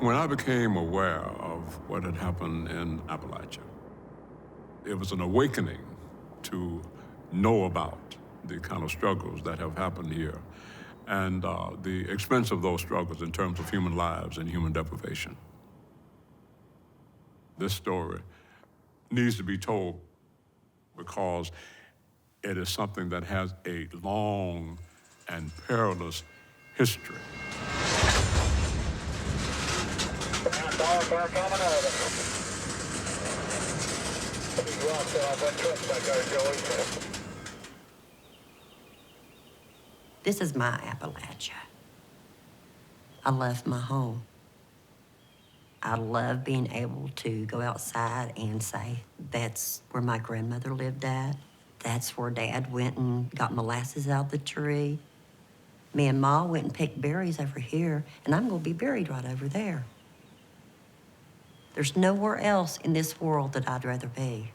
When I became aware of what had happened in Appalachia, it was an awakening to know about the kind of struggles that have happened here and the expense of those struggles in terms of human lives and human deprivation. This story needs to be told because it is something that has a long and perilous history. This is my Appalachia. I love my home. I love being able to go outside and say, that's where my grandmother lived at. That's where Dad went and got molasses out of the tree. Me and Ma went and picked berries over here, and I'm gonna be buried right over there. There's nowhere else in this world that I'd rather be.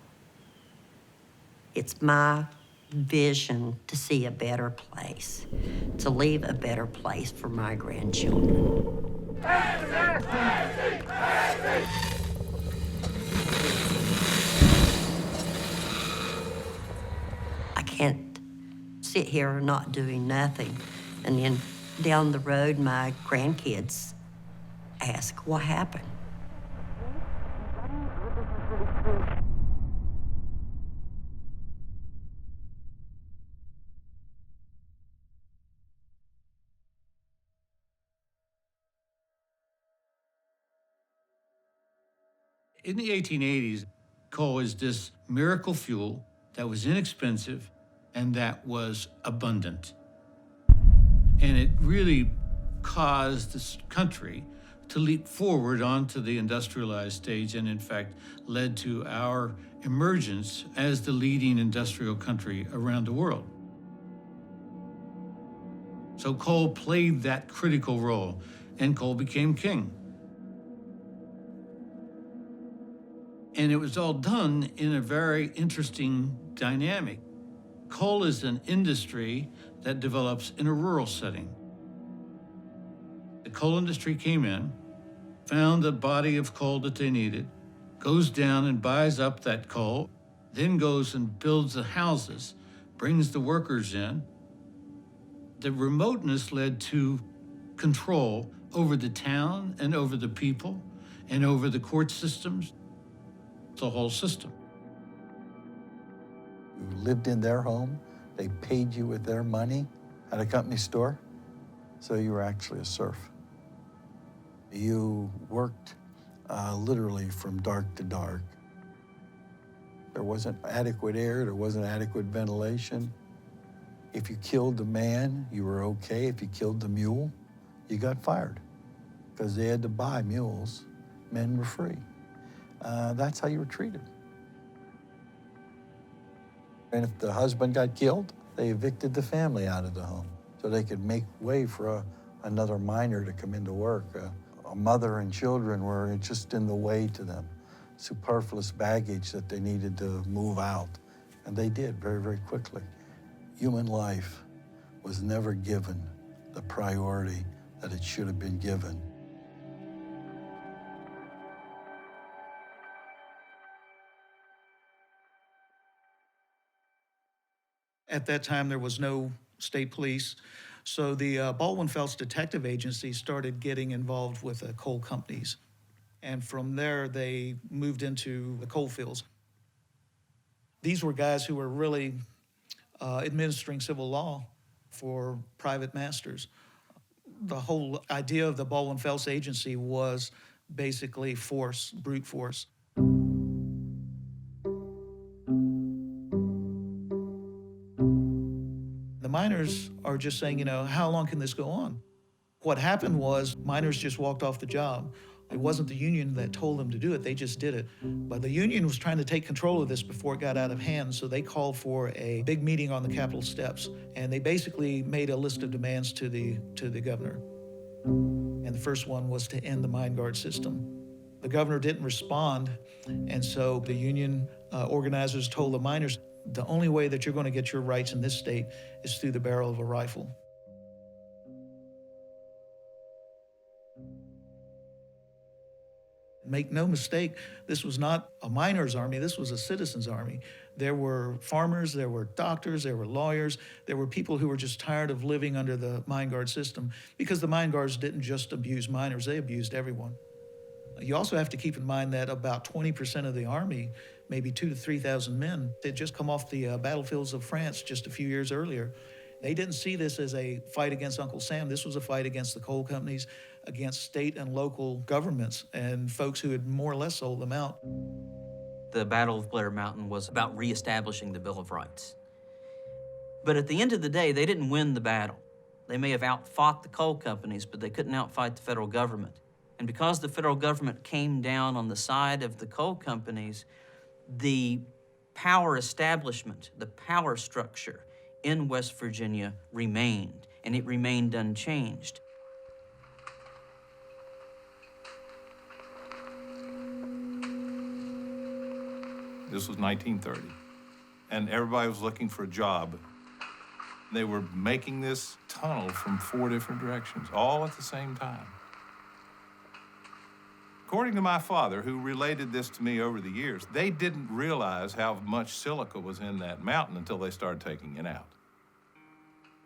It's my vision to see a better place, to leave a better place for my grandchildren. I can't sit here not doing nothing. And then down the road, my grandkids ask, what happened? In the 1880s, coal is this miracle fuel that was inexpensive and that was abundant. And it really caused this country to leap forward onto the industrialized stage and, in fact, led to our emergence as the leading industrial country around the world. So coal played that critical role, and coal became king. And it was all done in a very interesting dynamic. Coal is an industry that develops in a rural setting. The coal industry came in, found the body of coal that they needed, goes down and buys up that coal, then goes and builds the houses, brings the workers in. The remoteness led to control over the town and over the people and over the court systems, the whole system. You lived in their home, they paid you with their money at a company store, so you were actually a serf. You worked literally from dark to dark. There wasn't adequate air, there wasn't adequate ventilation. If you killed the man, you were okay. If you killed the mule, you got fired because they had to buy mules. Men were free. That's how you were treated. And if the husband got killed, they evicted the family out of the home so they could make way for another miner to come into work. A mother and children were just in the way to them, superfluous baggage that they needed to move out. And they did very, very quickly. Human life was never given the priority that it should have been given. At that time, there was no state police, so the Baldwin-Felts Detective Agency started getting involved with the coal companies. And from there, they moved into the coal fields. These were guys who were really administering civil law for private masters. The whole idea of the Baldwin-Felts Agency was basically force, brute force. The miners are just saying, how long can this go on? What happened was miners just walked off the job. It wasn't the union that told them to do it, they just did it. But the union was trying to take control of this before it got out of hand, so they called for a big meeting on the Capitol steps, and they basically made a list of demands to the governor. And the first one was to end the mine guard system. The governor didn't respond, and so the union organizers told the miners, the only way that you're going to get your rights in this state is through the barrel of a rifle. Make no mistake, this was not a miners' army, this was a citizens' army. There were farmers, there were doctors, there were lawyers, there were people who were just tired of living under the mine guard system, because the mine guards didn't just abuse miners, they abused everyone. You also have to keep in mind that about 20% of the army, maybe 2,000 to 3,000 men, they'd just come off the battlefields of France just a few years earlier. They didn't see this as a fight against Uncle Sam. This was a fight against the coal companies, against state and local governments, and folks who had more or less sold them out. The Battle of Blair Mountain was about reestablishing the Bill of Rights. But at the end of the day, they didn't win the battle. They may have outfought the coal companies, but they couldn't outfight the federal government. And because the federal government came down on the side of the coal companies, the power establishment, the power structure in West Virginia remained, and it remained unchanged. This was 1930, and everybody was looking for a job. They were making this tunnel from 4 different directions, all at the same time. According to my father, who related this to me over the years, they didn't realize how much silica was in that mountain until they started taking it out.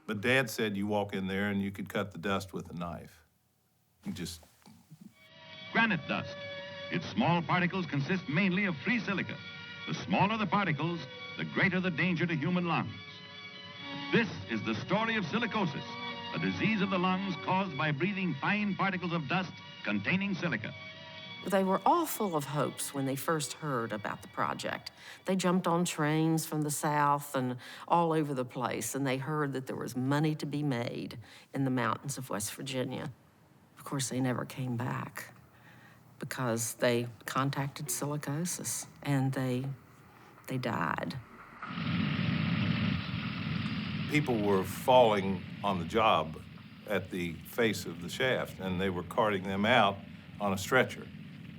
But Dad said you walk in there and you could cut the dust with a knife. You just... Granite dust. Its small particles consist mainly of free silica. The smaller the particles, the greater the danger to human lungs. This is the story of silicosis, a disease of the lungs caused by breathing fine particles of dust containing silica. They were all full of hopes when they first heard about the project. They jumped on trains from the south and all over the place, and they heard that there was money to be made in the mountains of West Virginia. Of course, they never came back because they contacted silicosis, and they died. People were falling on the job at the face of the shaft, and they were carting them out on a stretcher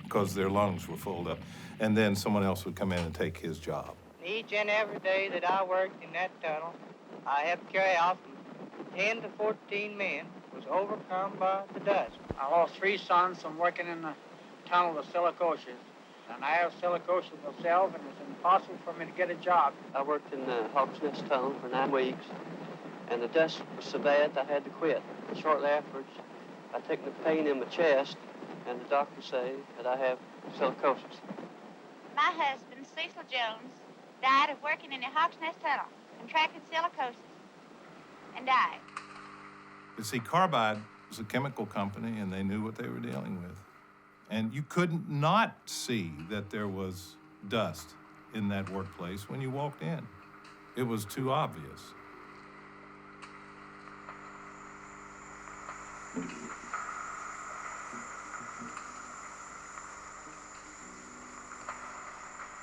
because their lungs were filled up. And then someone else would come in and take his job. Each and every day that I worked in that tunnel, I have to carry out from 10 to 14 men was overcome by the dust. I lost 3 sons from working in the tunnel of silicosis. And I have silicosis myself, and it's impossible for me to get a job. I worked in the Hawks Nest Tunnel for 9 weeks, and the dust was so bad I had to quit. Shortly afterwards, I took the pain in my chest, and the doctor said that I have silicosis. My husband, Cecil Jones, died of working in the Hawks Nest Tunnel, contracted silicosis, and died. You see, Carbide was a chemical company, and they knew what they were dealing with. And you couldn't not see that there was dust in that workplace when you walked in. It was too obvious.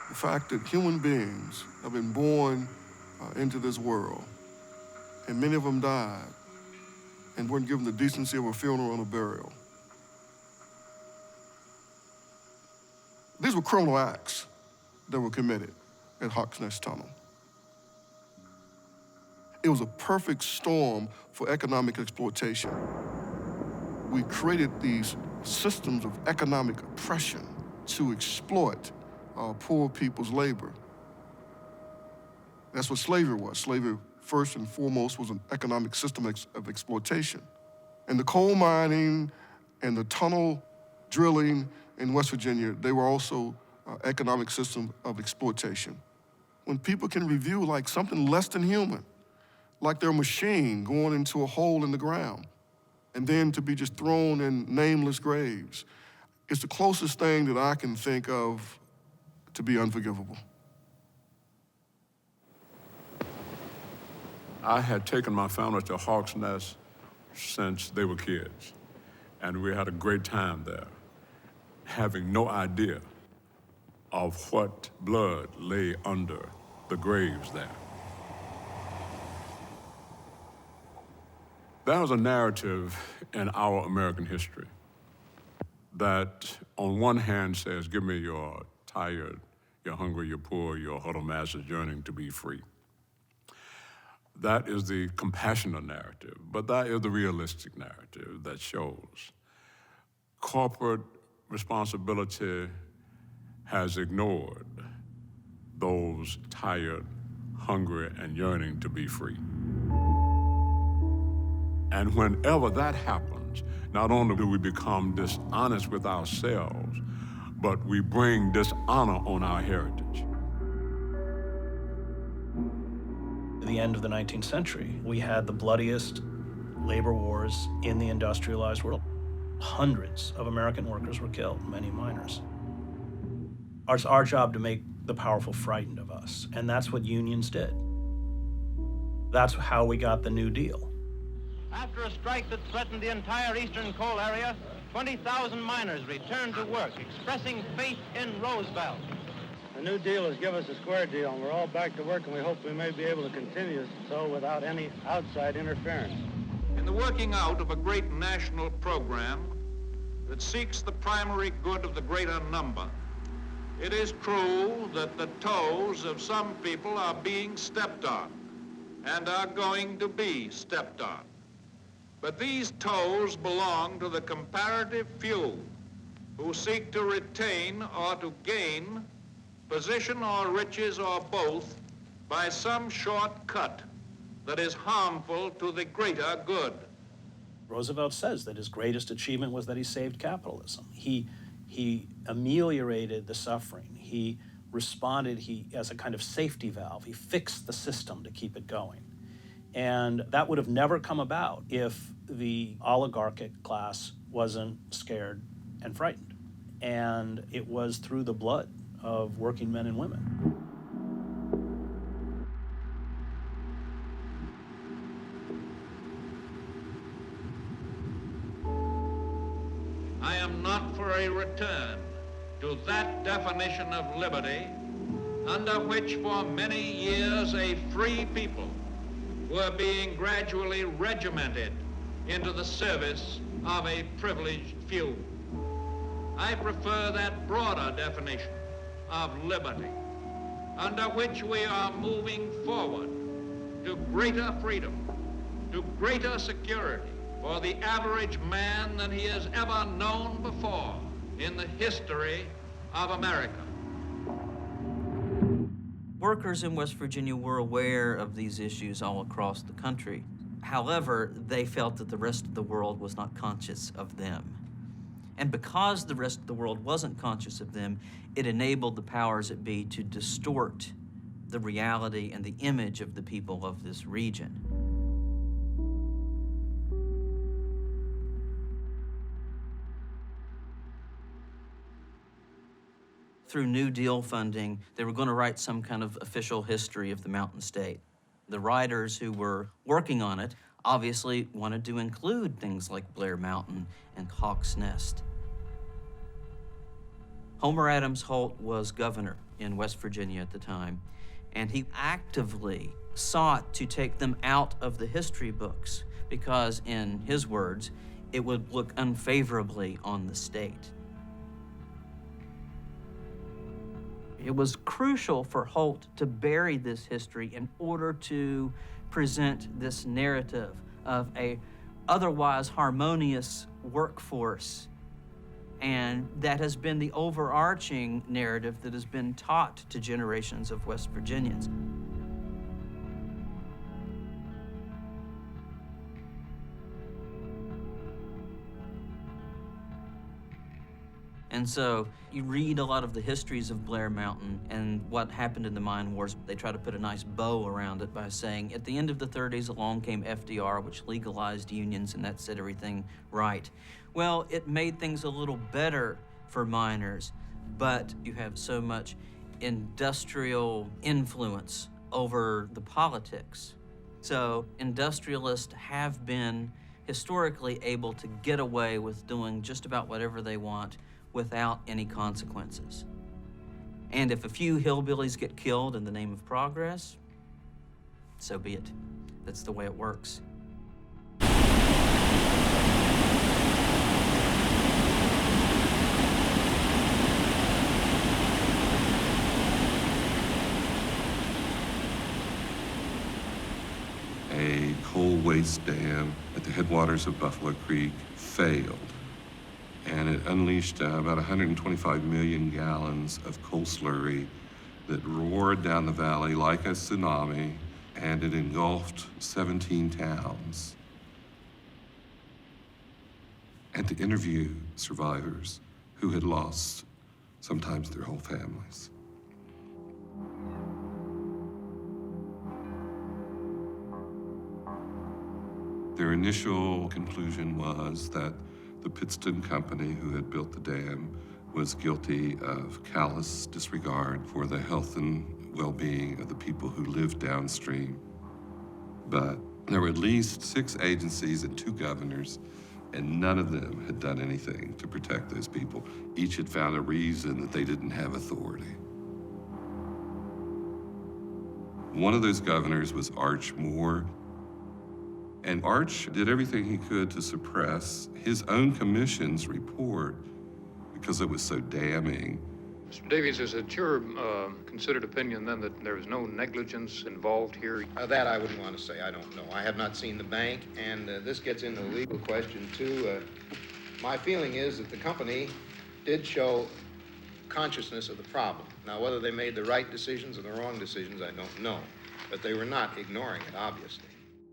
The fact that human beings have been born into this world, and many of them died and weren't given the decency of a funeral and a burial. These were criminal acts that were committed at Hawks Nest Tunnel. It was a perfect storm for economic exploitation. We created these systems of economic oppression to exploit poor people's labor. That's what slavery was. Slavery, first and foremost, was an economic system of exploitation. And the coal mining and the tunnel drilling in West Virginia, they were also economic system of exploitation. When people can review like something less than human, like their machine going into a hole in the ground, and then to be just thrown in nameless graves, it's the closest thing that I can think of to be unforgivable. I had taken my family to Hawks Nest since they were kids, and we had a great time there, having no idea of what blood lay under the graves there. There was a narrative in our American history that on one hand says, give me your tired, you're hungry, you're poor, your huddled masses yearning to be free. That is the compassionate narrative, but that is the realistic narrative that shows corporate responsibility has ignored those tired, hungry, and yearning to be free. And whenever that happens, not only do we become dishonest with ourselves, but we bring dishonor on our heritage. At the end of the 19th century, we had the bloodiest labor wars in the industrialized world. Hundreds of American workers were killed, many miners. It's our job to make the powerful frightened of us, and that's what unions did. That's how we got the New Deal. After a strike that threatened the entire eastern coal area, 20,000 miners returned to work, expressing faith in Roosevelt. The New Deal has given us a square deal, and we're all back to work, and we hope we may be able to continue so without any outside interference. In the working out of a great national program that seeks the primary good of the greater number, it is true that the toes of some people are being stepped on and are going to be stepped on. But these toes belong to the comparative few who seek to retain or to gain position or riches or both by some shortcut that is harmful to the greater good. Roosevelt says that his greatest achievement was that he saved capitalism. He ameliorated the suffering. He responded as a kind of safety valve. He fixed the system to keep it going. And that would have never come about if the oligarchic class wasn't scared and frightened. And it was through the blood of working men and women. I am not for a return to that definition of liberty under which for many years a free people were being gradually regimented into the service of a privileged few. I prefer that broader definition of liberty, under which we are moving forward to greater freedom, to greater security for the average man than he has ever known before in the history of America. Workers in West Virginia were aware of these issues all across the country. However, they felt that the rest of the world was not conscious of them. And because the rest of the world wasn't conscious of them, it enabled the powers that be to distort the reality and the image of the people of this region. Through New Deal funding, they were going to write some kind of official history of the Mountain State. The writers who were working on it obviously wanted to include things like Blair Mountain and Hawk's Nest. Homer Adams Holt was governor in West Virginia at the time, and he actively sought to take them out of the history books because, in his words, it would look unfavorably on the state. It was crucial for Holt to bury this history in order to present this narrative of a otherwise harmonious workforce. And that has been the overarching narrative that has been taught to generations of West Virginians. And so you read a lot of the histories of Blair Mountain and what happened in the mine wars. They try to put a nice bow around it by saying, at the end of the 30s, along came FDR, which legalized unions, and that set everything right. Well, it made things a little better for miners, but you have so much industrial influence over the politics. So industrialists have been historically able to get away with doing just about whatever they want without any consequences. And if a few hillbillies get killed in the name of progress, so be it. That's the way it works. A coal waste dam at the headwaters of Buffalo Creek failed, and it unleashed about 125 million gallons of coal slurry that roared down the valley like a tsunami, and it engulfed 17 towns. And to interview survivors who had lost sometimes their whole families. Their initial conclusion was that the Pittston Company, who had built the dam, was guilty of callous disregard for the health and well-being of the people who lived downstream. But there were at least 6 agencies and 2 governors, and none of them had done anything to protect those people. Each had found a reason that they didn't have authority. One of those governors was Arch Moore, and Arch did everything he could to suppress his own commission's report because it was so damning. Mr. Davies, is it your considered opinion then that there is no negligence involved here? That I wouldn't want to say. I don't know. I have not seen the bank, and this gets into the legal question too. My feeling is that the company did show consciousness of the problem. Now, whether they made the right decisions or the wrong decisions, I don't know. But they were not ignoring it, obviously.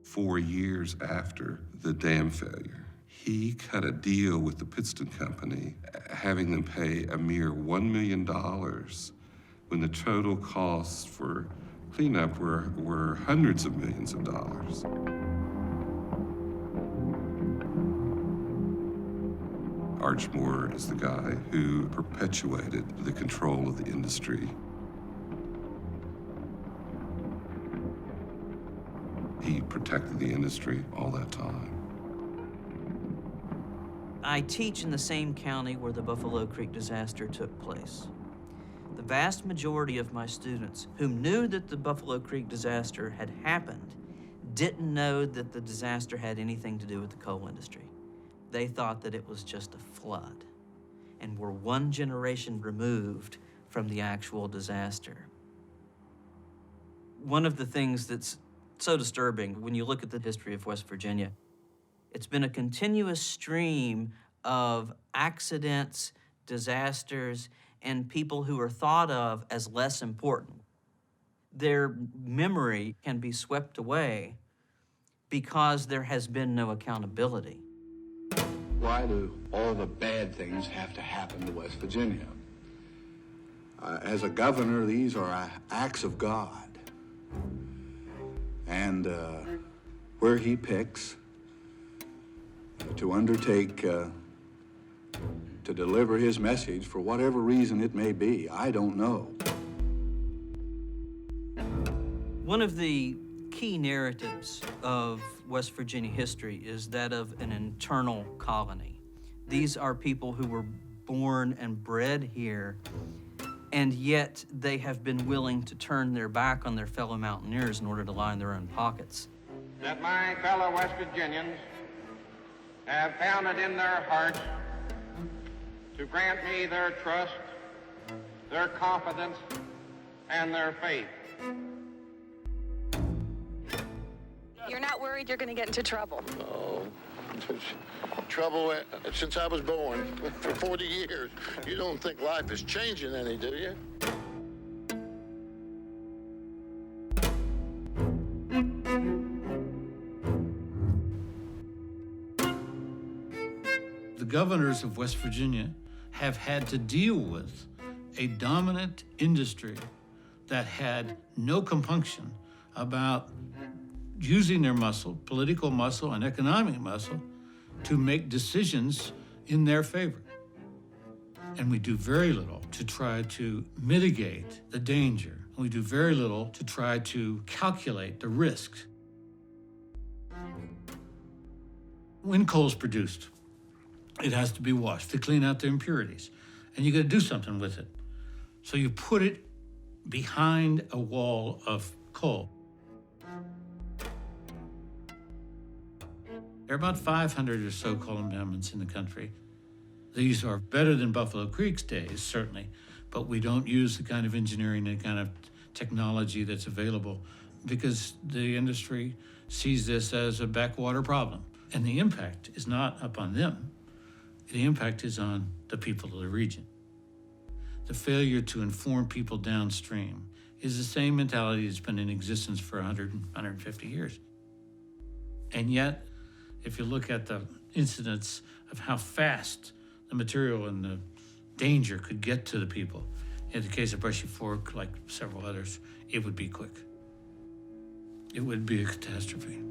4 years after the dam failure, he cut a deal with the Pittston Company, having them pay a mere $1 million when the total costs for cleanup were hundreds of millions of dollars. Arch Moore is the guy who perpetuated the control of the industry. He protected the industry all that time. I teach in the same county where the Buffalo Creek disaster took place. The vast majority of my students who knew that the Buffalo Creek disaster had happened didn't know that the disaster had anything to do with the coal industry. They thought that it was just a flood and were 1 generation removed from the actual disaster. One of the things that's so disturbing when you look at the history of West Virginia, it's been a continuous stream of accidents, disasters, and people who are thought of as less important. Their memory can be swept away because there has been no accountability. Why do all the bad things have to happen to West Virginia? As a governor, these are acts of God. And where he picks to undertake to deliver his message, for whatever reason it may be, I don't know. One of the key narratives of West Virginia history is that of an internal colony. These are people who were born and bred here, and yet they have been willing to turn their back on their fellow mountaineers in order to line their own pockets. That my fellow West Virginians have found it in their hearts to grant me their trust, their confidence, and their faith. You're not worried you're going to get into trouble? Oh, trouble since I was born for 40 years. You don't think life is changing any, do you? The governors of West Virginia have had to deal with a dominant industry that had no compunction about using their muscle, political muscle and economic muscle, to make decisions in their favor. And we do very little to try to mitigate the danger. We do very little to try to calculate the risks. When coal's produced, it has to be washed to clean out the impurities. And you got to do something with it. So you put it behind a wall of coal. There are about 500 or so coal embankments in the country. These are better than Buffalo Creek's days, certainly, but we don't use the kind of engineering, the kind of technology that's available because the industry sees this as a backwater problem. And the impact is not upon them. the impact is on the people of the region. The failure to inform people downstream is the same mentality that's been in existence for 100, 150 years. And yet, if you look at the incidents of how fast the material and the danger could get to the people, in the case of Brushy Fork, like several others, it would be quick. It would be a catastrophe.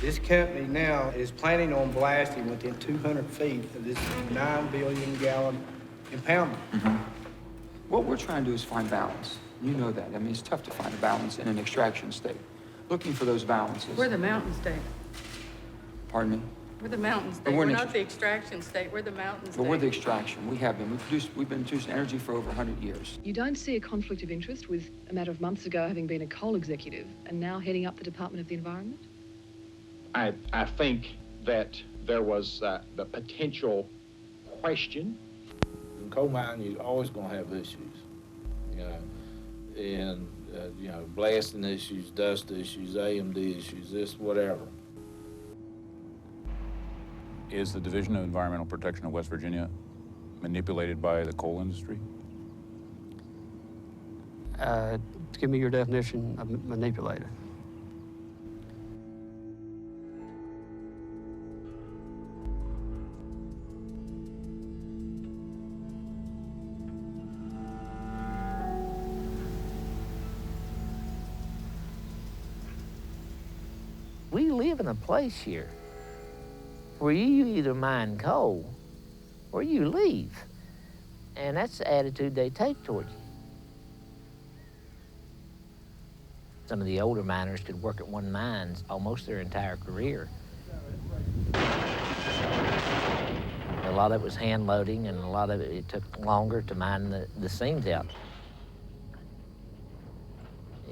This company now is planning on blasting within 200 feet of this 9 billion gallon impoundment. What we're trying to do is find balance. You know that. I mean, it's tough to find a balance in an extraction state. Looking for those balances. We're the mountain state. Pardon me? We're the mountain state. We're not the extraction state. We're the mountain state. But we're the extraction. We have been. We've been producing energy for over 100 years. You don't see a conflict of interest with a matter of months ago having been a coal executive and now heading up the Department of the Environment? I think that there was the potential question. In coal mining, you're always going to have issues, you know, and, you know, blasting issues, dust issues, AMD issues, this, whatever. Is the Division of Environmental Protection of West Virginia manipulated by the coal industry? Give me your definition of manipulated. We live in a place here where you either mine coal or you leave. And that's the attitude they take toward you. Some of the older miners could work at one mine almost their entire career. A lot of it was hand loading, and a lot of it took longer to mine the seams out.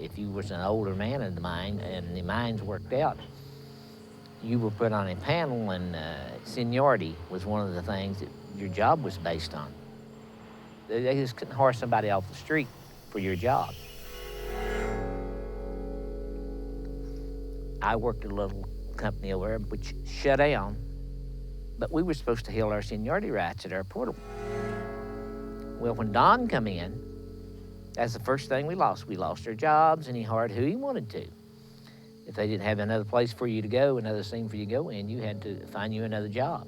If you was an older man in the mine and the mines worked out, you were put on a panel, and seniority was one of the things that your job was based on. They just couldn't hire somebody off the street for your job. I worked at a little company over there which shut down, but we were supposed to heal our seniority rights at our portal. Well, when Don come in, that's the first thing we lost. We lost our jobs, and he hired who he wanted to. If they didn't have another place for you to go, another scene for you to go in, you had to find you another job.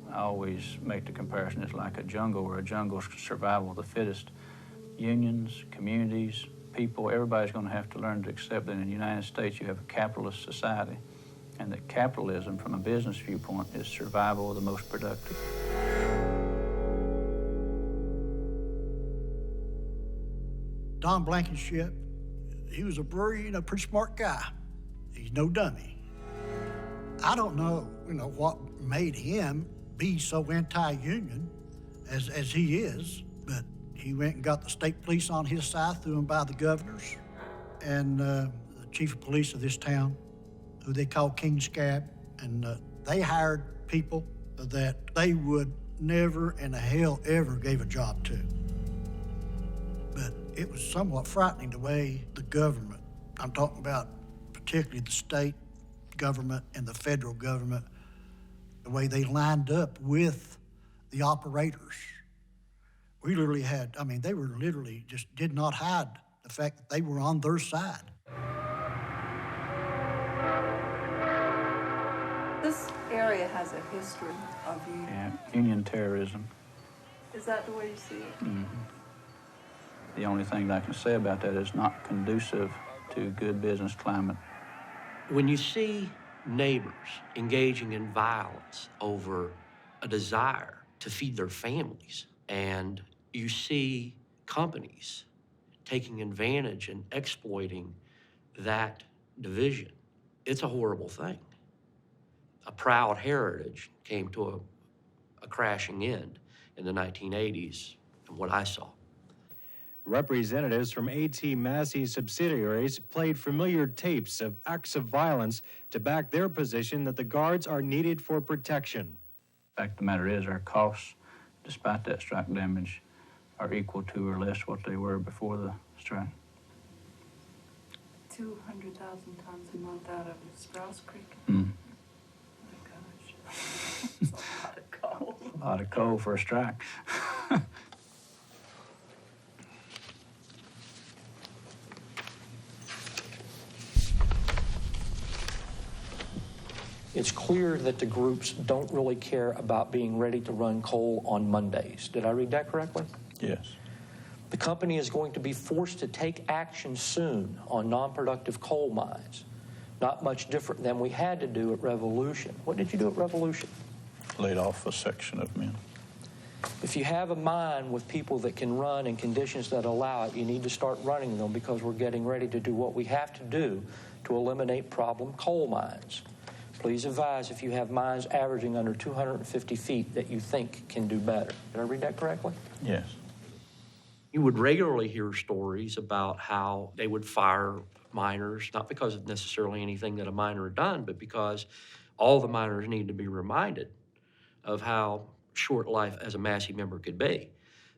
I always make the comparison, it's like a jungle, where a jungle's survival of the fittest. Unions, communities, people, everybody's going to have to learn to accept that in the United States you have a capitalist society, and that capitalism, from a business viewpoint, is survival of the most productive. Don Blankenship, he was a very, pretty smart guy. He's no dummy. I don't know, what made him be so anti-union as he is, but he went and got the state police on his side, threw him by the governors, and the chief of police of this town, who they call King Scab, and they hired people that they would never in hell ever gave a job to. But it was somewhat frightening the way the government, I'm talking about particularly the state government and the federal government, the way they lined up with the operators. We literally had, they were literally just did not hide the fact that they were on their side. This area has a history of Union terrorism. Is that the way you see it? Mm-hmm. The only thing that I can say about that is not conducive to good business climate. When you see neighbors engaging in violence over a desire to feed their families, and you see companies taking advantage and exploiting that division, it's a horrible thing. A proud heritage came to a crashing end in the 1980s, and what I saw. Representatives from A.T. Massey's subsidiaries played familiar tapes of acts of violence to back their position that the guards are needed for protection. The fact of the matter is, our costs, despite that strike damage, are equal to or less what they were before the strike. 200,000 tons a month out of Sprouse Creek. Mm. Oh my gosh. That's a lot of coal. A lot of coal for a strike. It's clear that the groups don't really care about being ready to run coal on Mondays. Did I read that correctly? Yes. The company is going to be forced to take action soon on non-productive coal mines. Not much different than we had to do at Revolution. What did you do at Revolution? Laid off a section of men. If you have a mine with people that can run in conditions that allow it, you need to start running them because we're getting ready to do what we have to do to eliminate problem coal mines. Please advise if you have mines averaging under 250 feet that you think can do better. Did I read that correctly? Yes. You would regularly hear stories about how they would fire miners, not because of necessarily anything that a miner had done, but because all the miners need to be reminded of how short life as a Massey member could be,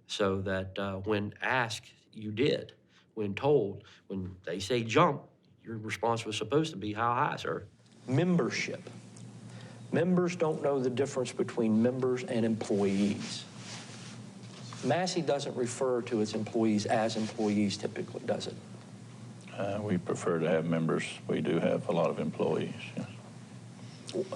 so that when asked, you did. When told, when they say jump, your response was supposed to be, how high, sir? Membership. Members don't know the difference between members and employees. Massey doesn't refer to its employees as employees typically, does it? We prefer to have members. We do have a lot of employees, yes.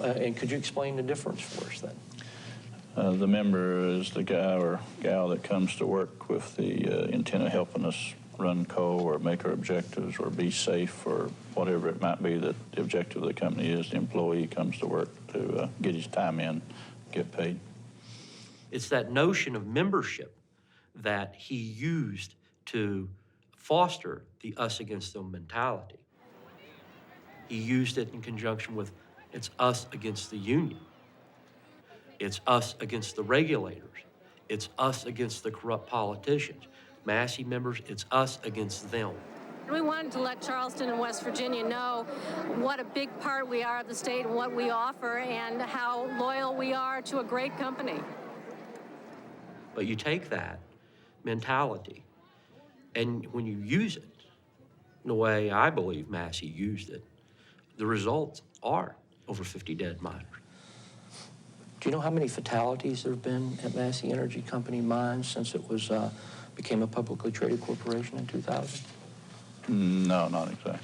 And could you explain the difference for us then? The member is the guy or gal that comes to work with the intent of helping us run coal or make our objectives or be safe or whatever it might be that the objective of the company is. The employee comes to work to get his time in, get paid. It's that notion of membership that he used to foster the us against them mentality. He used it in conjunction with it's us against the union. It's us against the regulators. It's us against the corrupt politicians. Massey members, it's us against them. We wanted to let Charleston and West Virginia know what a big part we are of the state and what we offer and how loyal we are to a great company. But you take that mentality, and when you use it in the way I believe Massey used it, the results are over 50 dead miners. Do you know how many fatalities there have been at Massey Energy Company mines since it was became a publicly traded corporation in 2000? No, not exactly.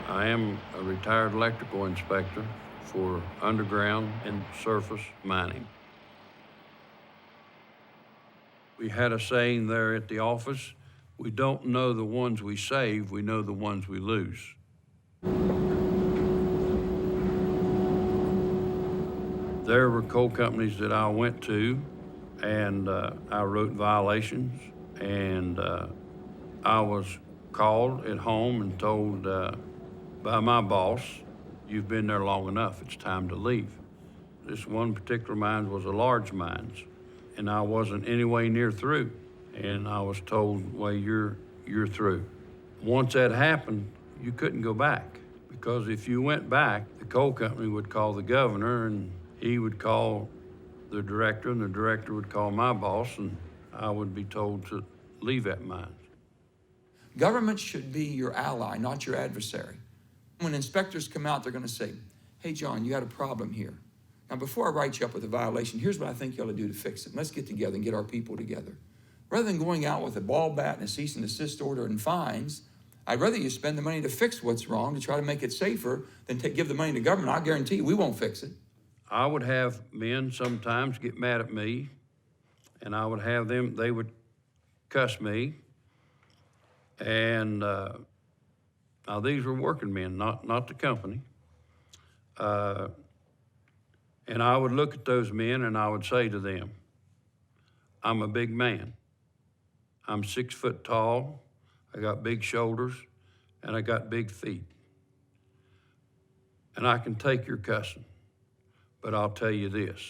I am a retired electrical inspector for underground and surface mining. We had a saying there at the office, we don't know the ones we save, we know the ones we lose. There were coal companies that I went to, and I wrote violations, and I was called at home and told by my boss, you've been there long enough, it's time to leave. This one particular mine was a large mine, and I wasn't anywhere near through. And I was told, well, you're through. Once that happened, you couldn't go back, because if you went back, the coal company would call the governor, and he would call the director, and the director would call my boss, and I would be told to leave that mine. Government should be your ally, not your adversary. When inspectors come out, they're going to say, hey, John, you got a problem here. Now, before I write you up with a violation, here's what I think you ought to do to fix it. Let's get together and get our people together. Rather than going out with a ball bat and a cease and desist order and fines, I'd rather you spend the money to fix what's wrong, to try to make it safer, than to give the money to government. I guarantee you we won't fix it. I would have men sometimes get mad at me, and I would have them, they would cuss me. And now these were working men, not the company. And I would look at those men and I would say to them, I'm a big man. I'm 6 foot tall, I got big shoulders, and I got big feet. And I can take your cussing, but I'll tell you this,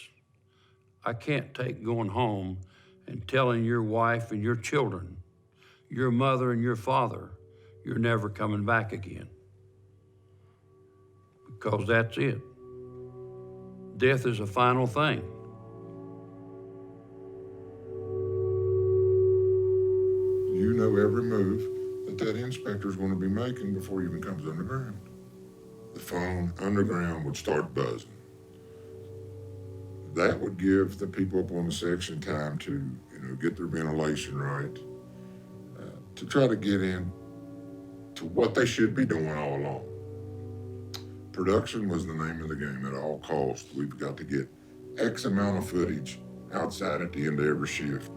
I can't take going home and telling your wife and your children, your mother and your father, you're never coming back again. because that's it. Death is a final thing. You know every move that inspector's going to be making before he even comes underground. The phone underground would start buzzing. That would give the people up on the section time to, get their ventilation right, to try to get in to what they should be doing all along. Production was the name of the game at all costs. We've got to get X amount of footage outside at the end of every shift.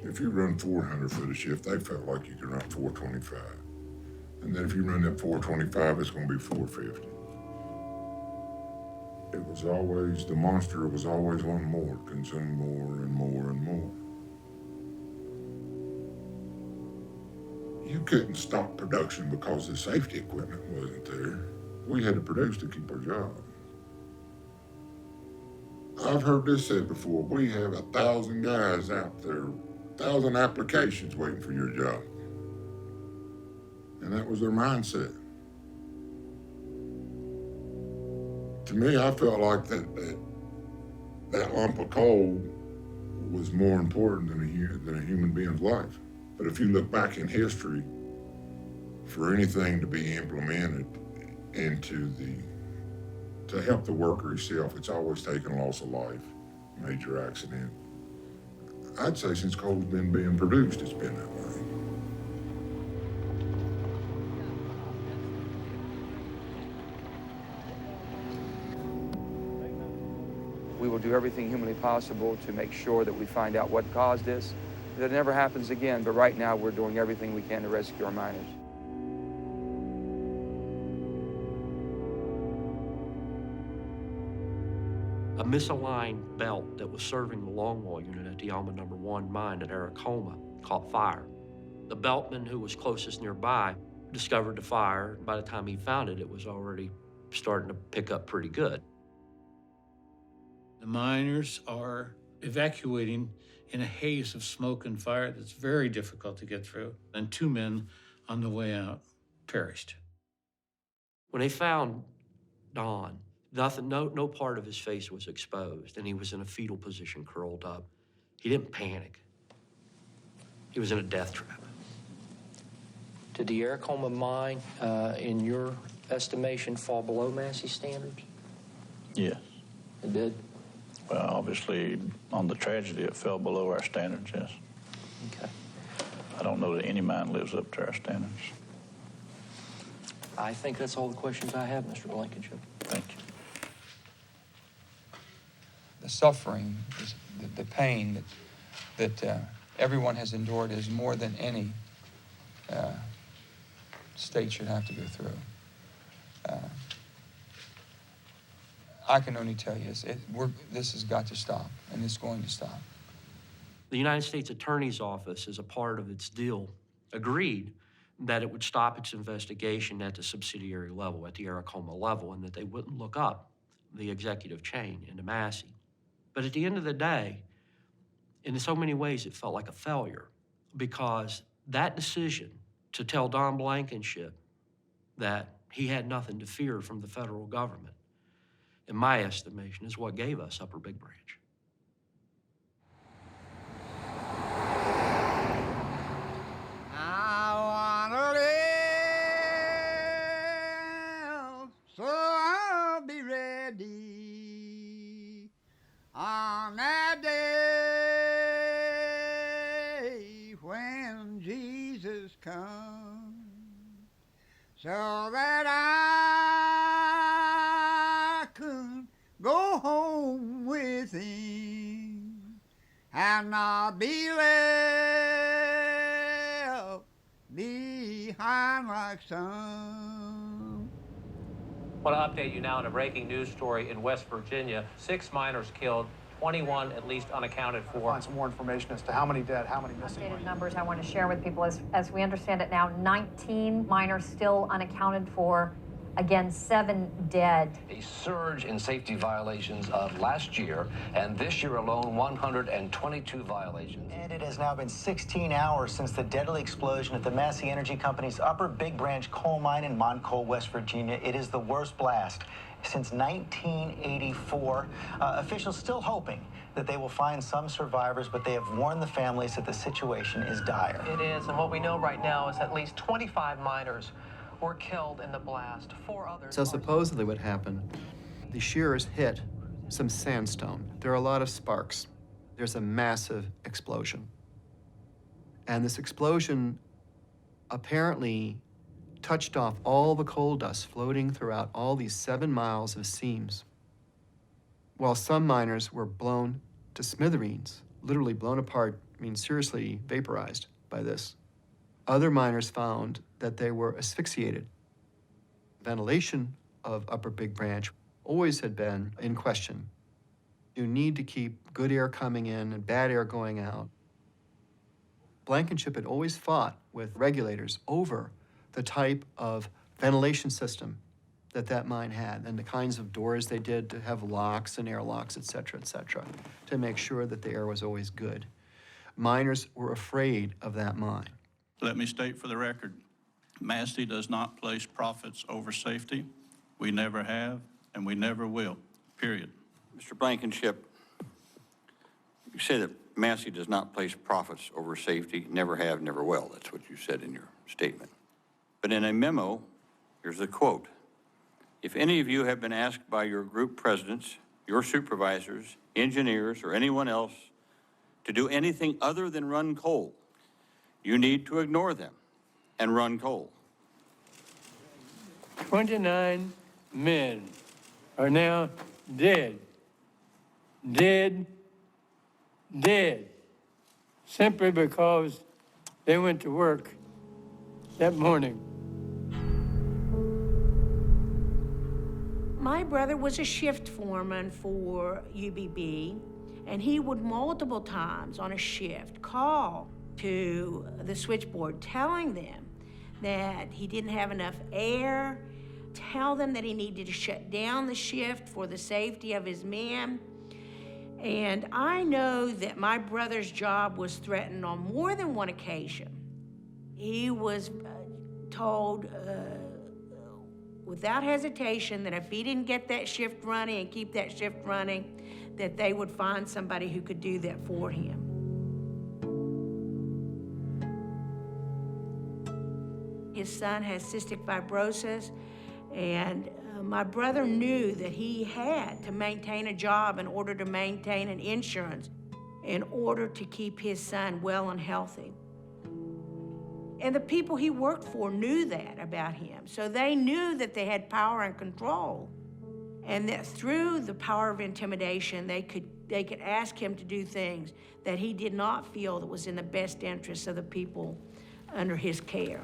If you run 400 foot a shift, they felt like you could run 425. And then if you run that 425, it's going to be 450. It was always, the monster was always wanting more, consume more and more and more. You couldn't stop production because the safety equipment wasn't there. We had to produce to keep our job. I've heard this said before, we have 1,000 guys out there, 1,000 applications waiting for your job. And that was their mindset. To me, I felt like that lump of coal was more important than a human being's life. But if you look back in history, for anything to be implemented to help the worker himself, it's always taken loss of life, major accident. I'd say since coal's been being produced, it's been that way. We will do everything humanly possible to make sure that we find out what caused this, that it never happens again, but right now we're doing everything we can to rescue our miners. A misaligned belt that was serving the longwall unit at the Alma No. 1 mine at Aracoma caught fire. The beltman who was closest nearby discovered the fire. By the time he found it, it was already starting to pick up pretty good. The miners are evacuating in a haze of smoke and fire that's very difficult to get through, and 2 men on the way out perished. When they found Don, no part of his face was exposed, and he was in a fetal position, curled up. He didn't panic. He was in a death trap. Did the Aracoma mine, in your estimation, fall below Massey standards? Yes. It did? Well, obviously, on the tragedy, it fell below our standards, yes. Okay. I don't know that any mine lives up to our standards. I think that's all the questions I have, Mr. Blankenship. Thank you. The suffering, the pain that everyone has endured is more than any state should have to go through. I can only tell you, this has got to stop, and it's going to stop. The United States Attorney's Office, as a part of its deal, agreed that it would stop its investigation at the subsidiary level, at the Aracoma level, and that they wouldn't look up the executive chain into Massey. But at the end of the day, in so many ways, it felt like a failure, because that decision to tell Don Blankenship that he had nothing to fear from the federal government, in my estimation, is what gave us Upper Big Branch. I wanna live, so I'll be ready on that day when Jesus comes, so that I could go home with him and not be left behind like some. I want to update you now on a breaking news story in West Virginia. 6 miners killed, 21 at least unaccounted for. Find some more information as to how many dead, how many missing. Updated numbers I want to share with people. As we understand it now, 19 miners still unaccounted for. Again, 7 dead. A surge in safety violations of last year, and this year alone, 122 violations. And it has now been 16 hours since the deadly explosion at the Massey Energy Company's Upper Big Branch coal mine in Montcole, West Virginia. It is the worst blast since 1984. Officials still hoping that they will find some survivors, but they have warned the families that the situation is dire. It is, and what we know right now is at least 25 miners were killed in the blast. 4 others. So supposedly what happened, the shearers hit some sandstone. There are a lot of sparks. There's a massive explosion. And this explosion apparently touched off all the coal dust floating throughout all these 7 miles of seams. While some miners were blown to smithereens, literally blown apart, I mean seriously vaporized by this. Other miners found that they were asphyxiated. Ventilation of Upper Big Branch always had been in question. You need to keep good air coming in and bad air going out. Blankenship had always fought with regulators over the type of ventilation system that mine had and the kinds of doors they did to have locks and airlocks, et cetera, to make sure that the air was always good. Miners were afraid of that mine. Let me state for the record, Massey does not place profits over safety. We never have, and we never will, period. Mr. Blankenship, you say that Massey does not place profits over safety, never have, never will. That's what you said in your statement. But in a memo, here's a quote. If any of you have been asked by your group presidents, your supervisors, engineers, or anyone else to do anything other than run coal, you need to ignore them and run coal. 29 men are now dead. Dead. Simply because they went to work that morning. My brother was a shift foreman for UBB, and he would multiple times on a shift call to the switchboard telling them that he didn't have enough air, tell them that he needed to shut down the shift for the safety of his men. And I know that my brother's job was threatened on more than one occasion. He was told without hesitation that if he didn't get that shift running and keep that shift running, that they would find somebody who could do that for him. His son has cystic fibrosis, and my brother knew that he had to maintain a job in order to maintain an insurance, in order to keep his son well and healthy. And the people he worked for knew that about him. So they knew that they had power and control, and that through the power of intimidation, they could ask him to do things that he did not feel that was in the best interest of the people under his care.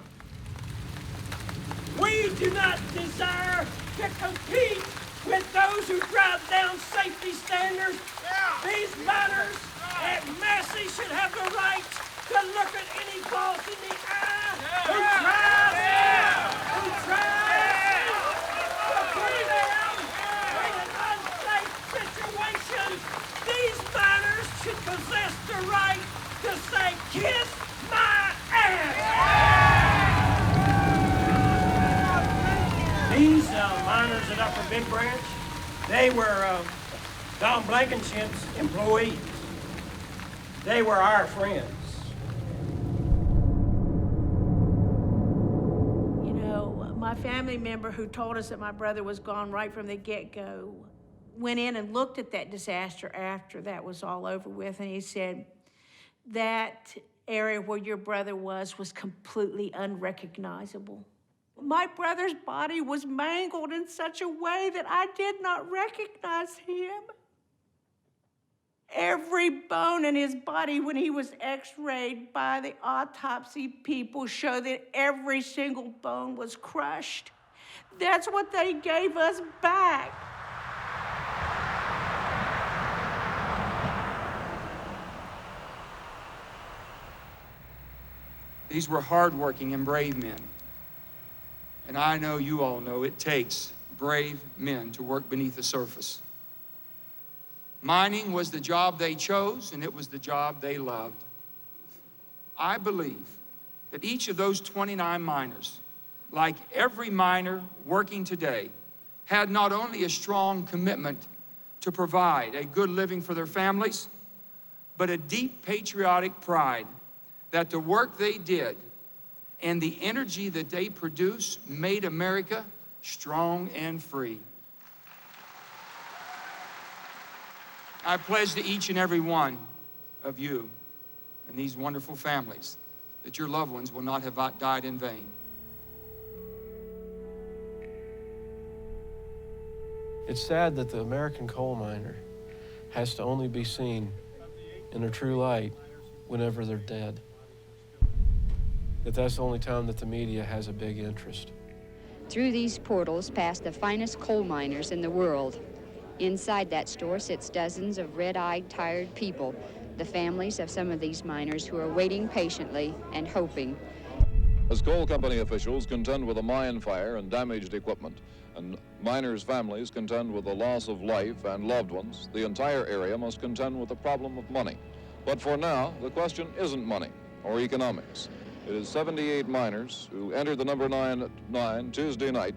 We do not desire to compete with those who drive down safety standards. These miners at Massey should have the right to look at any boss in the eye who tries to put them in an unsafe situation. These miners should possess the right to say, "Kiss my ass." These miners at Upper Big Branch, they were Don Blankenship's employees. They were our friends. You know, my family member who told us that my brother was gone right from the get-go went in and looked at that disaster after that was all over with, and he said, that area where your brother was completely unrecognizable. My brother's body was mangled in such a way that I did not recognize him. Every bone in his body when he was x-rayed by the autopsy people showed that every single bone was crushed. That's what they gave us back. These were hardworking and brave men. And I know you all know it takes brave men to work beneath the surface. Mining was the job they chose, and it was the job they loved. I believe that each of those 29 miners, like every miner working today, had not only a strong commitment to provide a good living for their families, but a deep patriotic pride that the work they did and the energy that they produced made America strong and free. I pledge to each and every one of you and these wonderful families that your loved ones will not have died in vain. It's sad that the American coal miner has to only be seen in their true light whenever they're dead. That's the only time that the media has a big interest. Through these portals pass the finest coal miners in the world. Inside that store sits dozens of red-eyed, tired people, the families of some of these miners who are waiting patiently and hoping. As coal company officials contend with a mine fire and damaged equipment, and miners' families contend with the loss of life and loved ones, the entire area must contend with the problem of money. But for now, the question isn't money or economics. It is 78 miners who entered the number 9 at 9 Tuesday night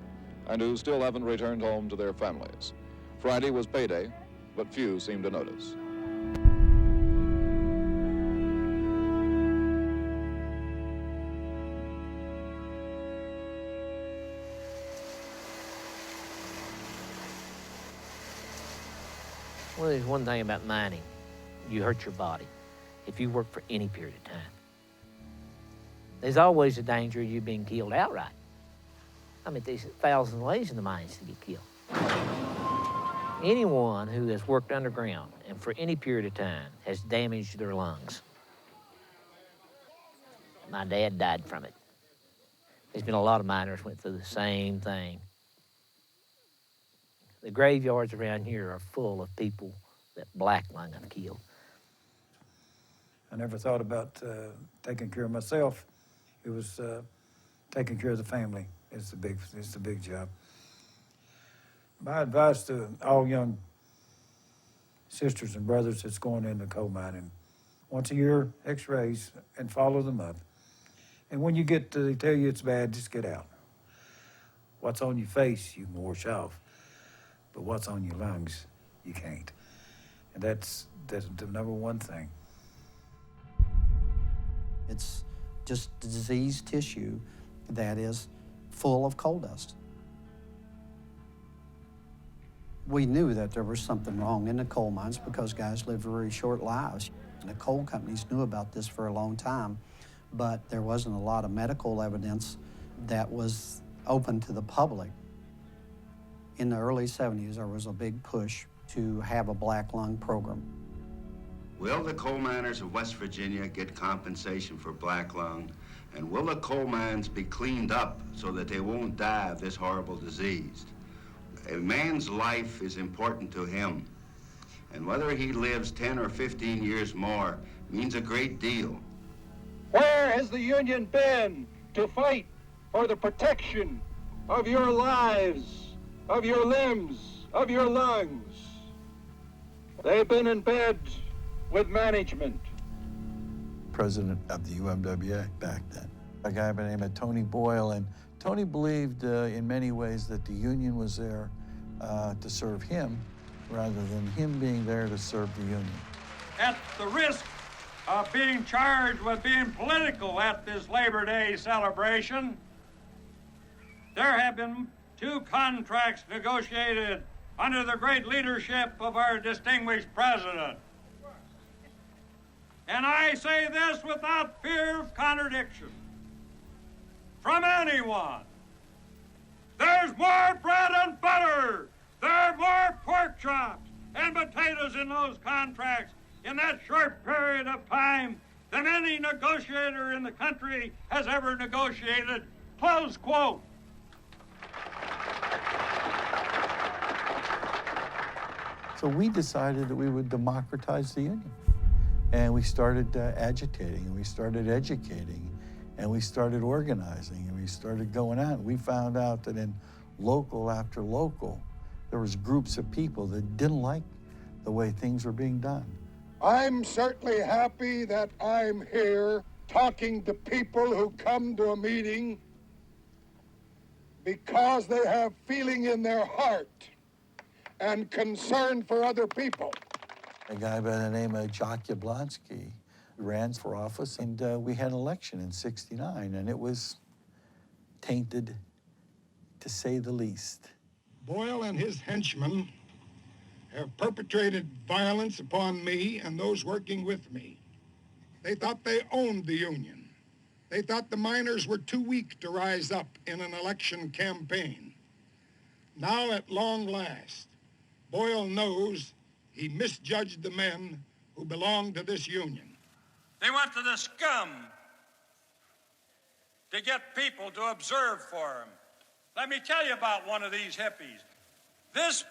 and who still haven't returned home to their families. Friday was payday, but few seem to notice. Well, there's one thing about mining. You hurt your body if you work for any period of time. There's always a danger of you being killed outright. I mean, there's 1,000 ways in the mines to get killed. Anyone who has worked underground and for any period of time has damaged their lungs. My dad died from it. There's been a lot of miners went through the same thing. The graveyards around here are full of people that black lung have killed. I never thought about taking care of myself. It was taking care of the family. It's the big job. My advice to all young sisters and brothers that's going into coal mining, once a year, x-rays, and follow them up. And when you get to, they tell you it's bad, just get out. What's on your face, you can wash off. But what's on your lungs, you can't. And that's the number one thing. It's just diseased tissue that is full of coal dust. We knew that there was something wrong in the coal mines because guys live very short lives. And the coal companies knew about this for a long time, but there wasn't a lot of medical evidence that was open to the public. In the early 70s, there was a big push to have a black lung program. Will the coal miners of West Virginia get compensation for black lung? And will the coal mines be cleaned up so that they won't die of this horrible disease? A man's life is important to him. And whether he lives 10 or 15 years more means a great deal. Where has the Union been to fight for the protection of your lives, of your limbs, of your lungs? They've been in bed with management. President of the UMWA back then, a guy by the name of Tony Boyle, and Tony believed in many ways that the union was there to serve him rather than him being there to serve the union. At the risk of being charged with being political at this Labor Day celebration, there have been 2 contracts negotiated under the great leadership of our distinguished president. And I say this without fear of contradiction from anyone. There's more bread and butter, there are more pork chops and potatoes in those contracts in that short period of time than any negotiator in the country has ever negotiated. Close quote. So we decided that we would democratize the union. And we started agitating, and we started educating. And we started organizing, and we started going out. We found out that in local after local, there was groups of people that didn't like the way things were being done. I'm certainly happy that I'm here talking to people who come to a meeting because they have feeling in their heart and concern for other people. A guy by the name of Jock Yablonsky ran for office, and we had an election in '69, and it was tainted, to say the least. Boyle and his henchmen have perpetrated violence upon me and those working with me. They thought they owned the union. They thought the miners were too weak to rise up in an election campaign. Now, at long last, Boyle knows he misjudged the men who belong to this union. They went to the scum to get people to observe for them. Let me tell you about one of these hippies. This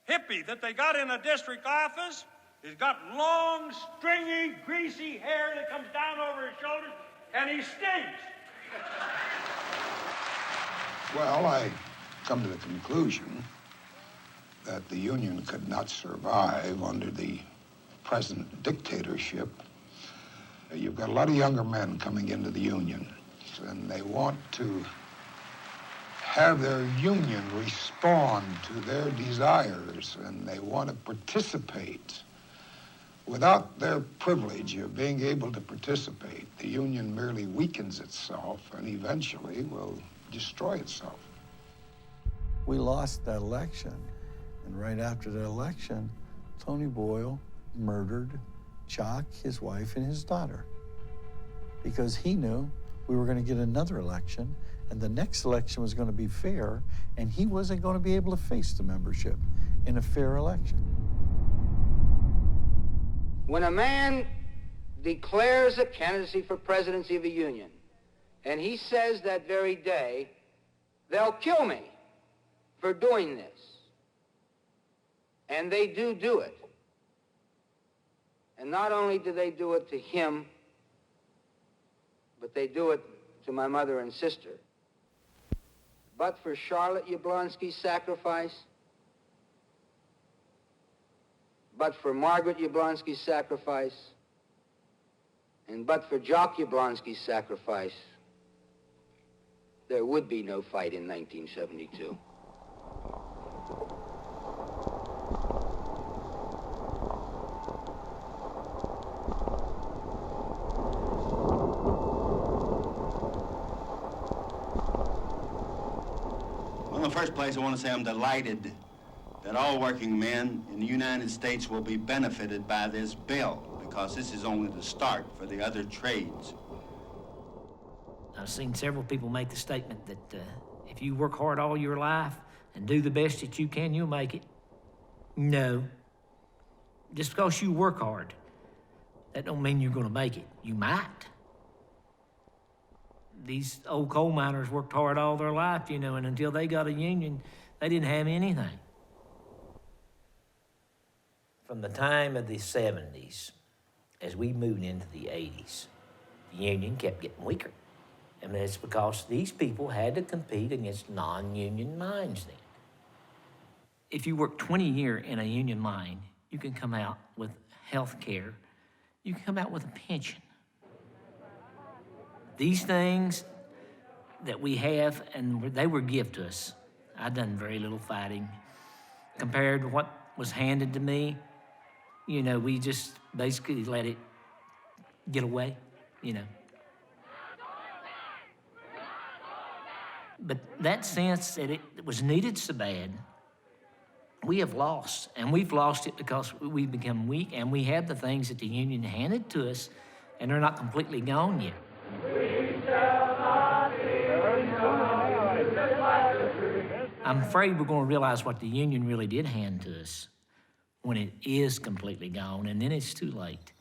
hippie that they got in a district office has got long, stringy, greasy hair that comes down over his shoulders, and he stinks. Well, I come to the conclusion that the union could not survive under the present dictatorship. You've got a lot of younger men coming into the union, and they want to have their union respond to their desires, and they want to participate. Without their privilege of being able to participate, the union merely weakens itself and eventually will destroy itself. We lost that election, and right after the election, Tony Boyle murdered Jock, his wife, and his daughter, because he knew we were going to get another election, and the next election was going to be fair, and he wasn't going to be able to face the membership in a fair election. When a man declares a candidacy for presidency of a union, and he says that very day, they'll kill me for doing this, and they do it. And not only do they do it to him, but they do it to my mother and sister. But for Charlotte Yablonsky's sacrifice, but for Margaret Yablonsky's sacrifice, and but for Jock Yablonsky's sacrifice, there would be no fight in 1972. Well, in the first place, I want to say I'm delighted that all working men in the United States will be benefited by this bill, because this is only the start for the other trades. I've seen several people make the statement that if you work hard all your life and do the best that you can, you'll make it. No. Just because you work hard, that don't mean you're going to make it. You might. These old coal miners worked hard all their life, you know, and until they got a union, they didn't have anything. From the time of the 70s, as we moved into the 80s, the union kept getting weaker. And it's because these people had to compete against non-union mines then. If you work 20 years in a union mine, you can come out with health care. You can come out with a pension. These things that we have, and they were given to us. I've done very little fighting. Compared to what was handed to me, you know, we just basically let it get away, you know. But that sense that it was needed so bad, we have lost. And we've lost it because we've become weak, and we have the things that the union handed to us, and they're not completely gone yet. I'm afraid we're going to realize what the union really did hand to us when it is completely gone, and then it's too late.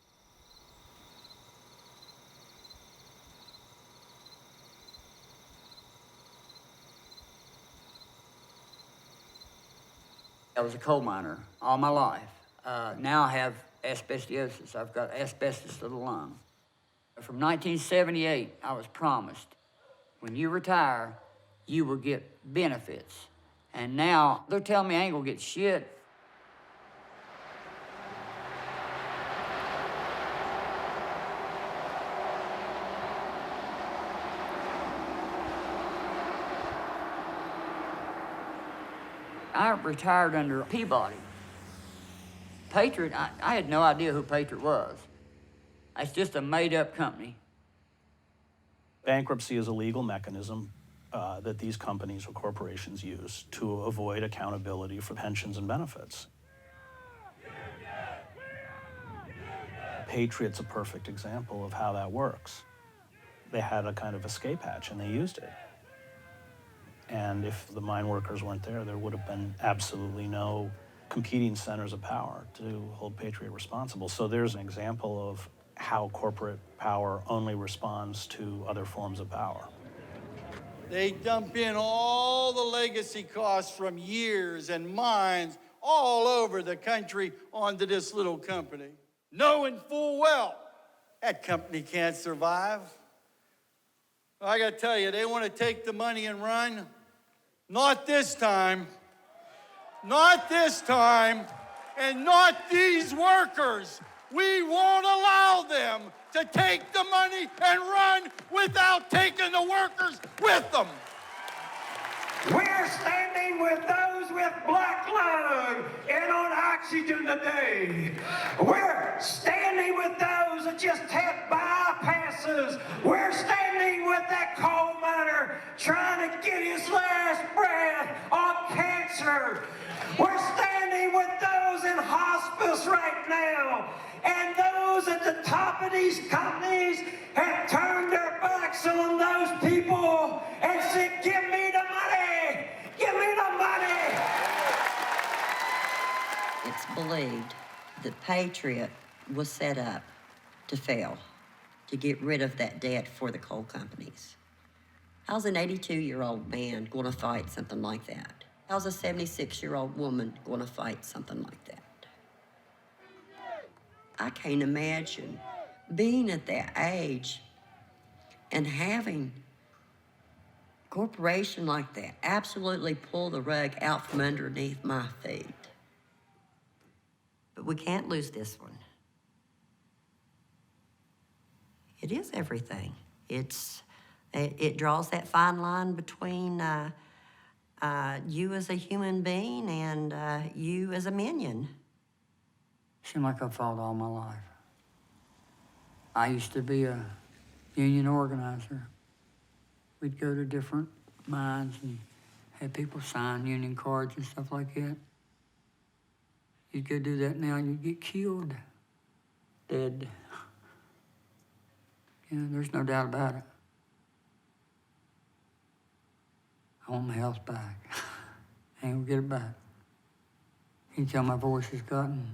I was a coal miner all my life. Now I have asbestosis. I've got asbestos to the lung. From 1978, I was promised, when you retire, you will get benefits. And now they're telling me I ain't gonna get shit. I retired under Peabody. Patriot, I had no idea who Patriot was. It's just a made-up company. Bankruptcy is a legal mechanism that these companies or corporations use to avoid accountability for pensions and benefits. Patriot's a perfect example of how that works. They had a kind of escape hatch and they used it. And if the mine workers weren't there, there would have been absolutely no competing centers of power to hold Patriot responsible. So there's an example of how corporate power only responds to other forms of power. They dump in all the legacy costs from years and mines all over the country onto this little company, knowing full well that company can't survive. I gotta tell you, they want to take the money and run. Not this time. Not this time. And not these workers. We won't allow them to take the money and run without taking the workers with them. We're standing with those with black lung and on oxygen today. We're standing with those that just had bypasses. We're standing with that coal miner trying to get his last breath on cancer. We're standing with those in hospice right now. And those at the top of these companies have turned their backs on those people and said, give me the money! Give me the money! It's believed that Patriot was set up to fail, to get rid of that debt for the coal companies. How's an 82-year-old man going to fight something like that? How's a 76-year-old woman going to fight something like that? I can't imagine being at that age and having a corporation like that absolutely pull the rug out from underneath my feet. But we can't lose this one. It is everything. It draws that fine line between you as a human being and you as a minion. Seemed like I fought all my life. I used to be a union organizer. We'd go to different mines and have people sign union cards and stuff like that. You'd go do that now and you'd get killed. Dead. Yeah, there's no doubt about it. I want my health back. I ain't gonna get it back. You can tell my voice has gotten,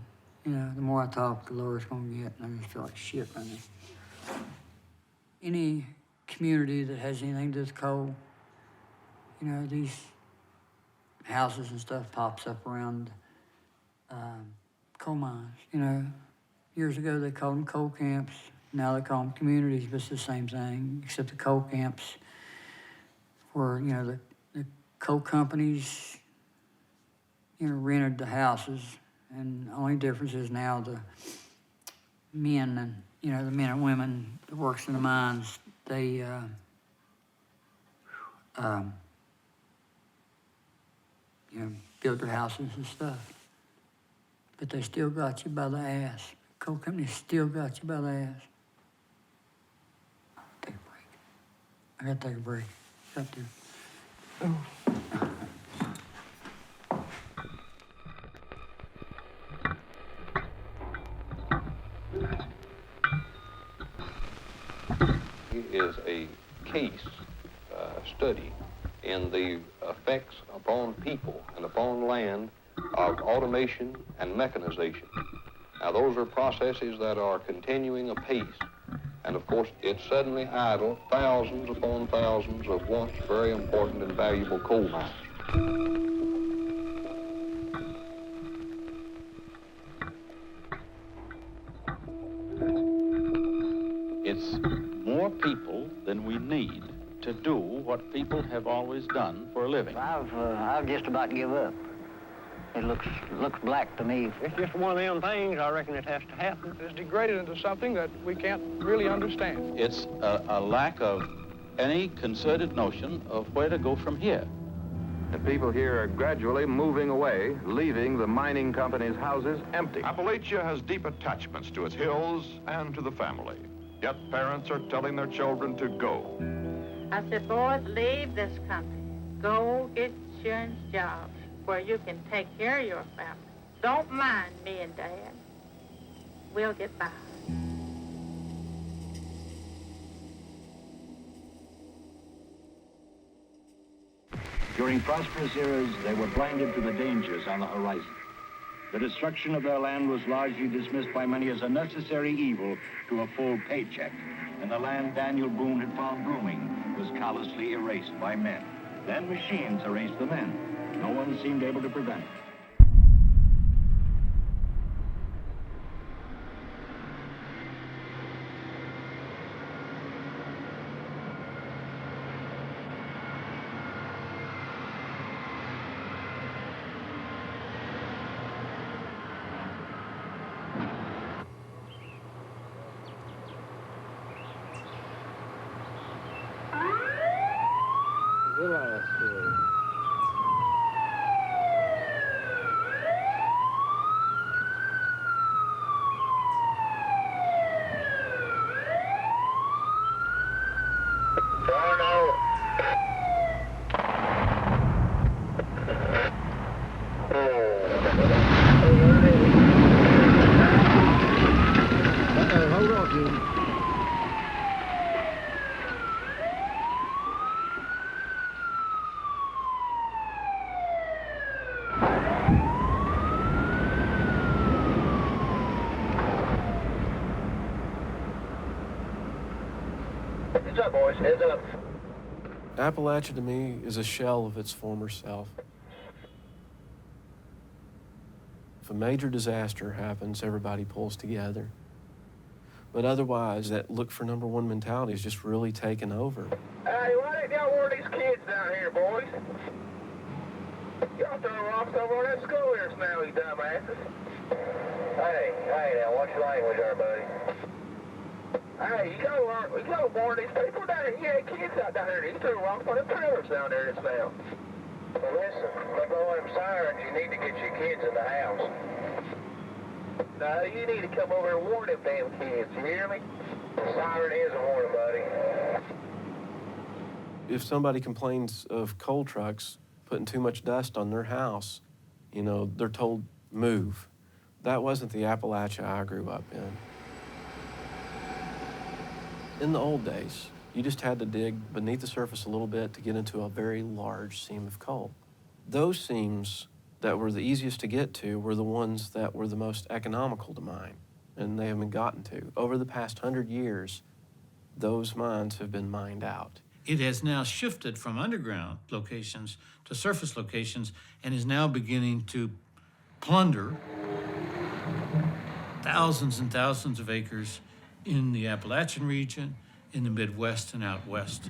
the more I talk, the lower it's gonna get, and I just feel like shit right now. Any community that has anything to do with coal, these houses and stuff pops up around coal mines. Years ago they called them coal camps. Now they call them communities, but it's the same thing, except the coal camps where, the coal companies, rented the houses. And the only difference is now the men and, the men and women that works in the mines, they, build their houses and stuff. But they still got you by the ass. Coal companies still got you by the ass. I gotta take a break. Got to. Oh. Is a case study in the effects upon people and upon land of automation and mechanization. Now, those are processes that are continuing apace. And of course, it suddenly idled thousands upon thousands of once very important and valuable coal mines. It's to do what people have always done for a living. I've just about give up. It looks black to me. It's just one of them things. I reckon it has to happen. It's degraded into something that we can't really understand. It's a lack of any concerted notion of where to go from here. And people here are gradually moving away, leaving the mining company's houses empty. Appalachia has deep attachments to its hills and to the family. Yet parents are telling their children to go. I said, boys, leave this country. Go get insurance jobs where you can take care of your family. Don't mind me and Dad. We'll get by. During prosperous eras, they were blinded to the dangers on the horizon. The destruction of their land was largely dismissed by many as a necessary evil to a full paycheck, and the land Daniel Boone had found blooming was callously erased by men. Then machines erased the men. No one seemed able to prevent it. Hold on, Jim. Heads up, boys. Heads up. Appalachia to me is a shell of its former self. If a major disaster happens, everybody pulls together. But otherwise, that look for number one mentality is just really taken over. Hey, why didn't y'all warn these kids down here, boys? Y'all throw rocks over on that school here, smelly dumbasses. Hey, now, watch your language there, buddy. Hey, you gotta warn these people down here. You had kids out down here. You threw rocks on them trailers down there just now. Well, listen, they blow them sirens. You need to get your kids in the house. No, you need to come over and warn them damn kids. You hear me? The siren is a warning, buddy. If somebody complains of coal trucks putting too much dust on their house, you know, they're told, move. That wasn't the Appalachia I grew up in. In the old days, you just had to dig beneath the surface a little bit to get into a very large seam of coal. Those seams that were the easiest to get to were the ones that were the most economical to mine, and they haven't gotten to. Over the past 100 years, those mines have been mined out. It has now shifted from underground locations to surface locations and is now beginning to plunder thousands and thousands of acres in the Appalachian region, in the Midwest and out west.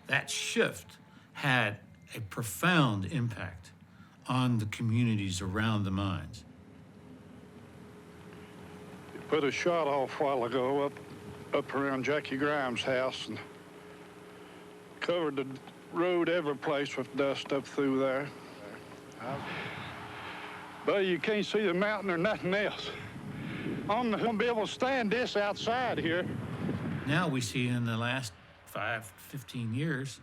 That shift had a profound impact on the communities around the mines. Put a shot off a while ago up around Jackie Grimes' house and covered the road every place with dust up through there. But you can't see the mountain or nothing else. I'm not gonna be able to stand this outside here. Now we see in the last 15 years,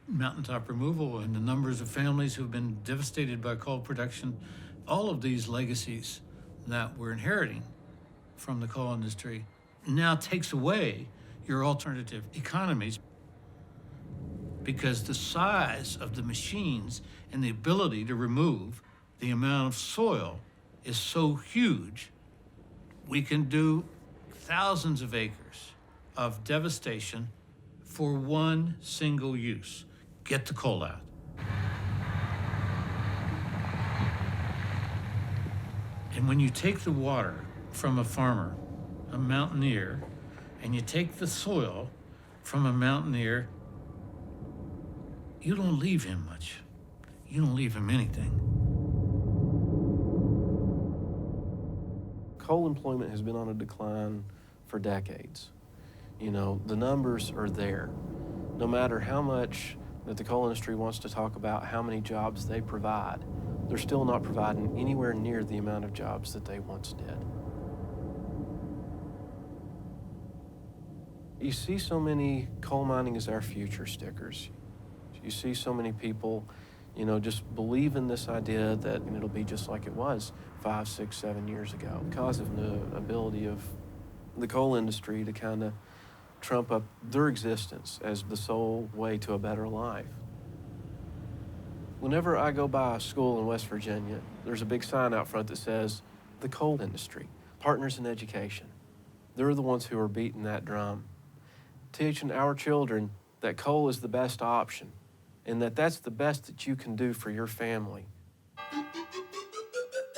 mountaintop removal and the numbers of families who've been devastated by coal production, all of these legacies that we're inheriting from the coal industry now takes away your alternative economies because the size of the machines and the ability to remove the amount of soil is so huge. We can do thousands of acres of devastation for one single use. Get the coal out. And when you take the water from a farmer, a mountaineer, and you take the soil from a mountaineer, you don't leave him much. You don't leave him anything. Coal employment has been on a decline for decades. You know, the numbers are there. No matter how much that the coal industry wants to talk about how many jobs they provide, they're still not providing anywhere near the amount of jobs that they once did. You see so many coal mining is our future stickers. You see so many people, you know, just believe in this idea that it'll be just like it was 5, 6, 7 years ago because of the ability of the coal industry to kind of trump up their existence as the sole way to a better life. Whenever I go by a school in West Virginia, there's a big sign out front that says, the coal industry, partners in education. They're the ones who are beating that drum, teaching our children that coal is the best option and that that's the best that you can do for your family.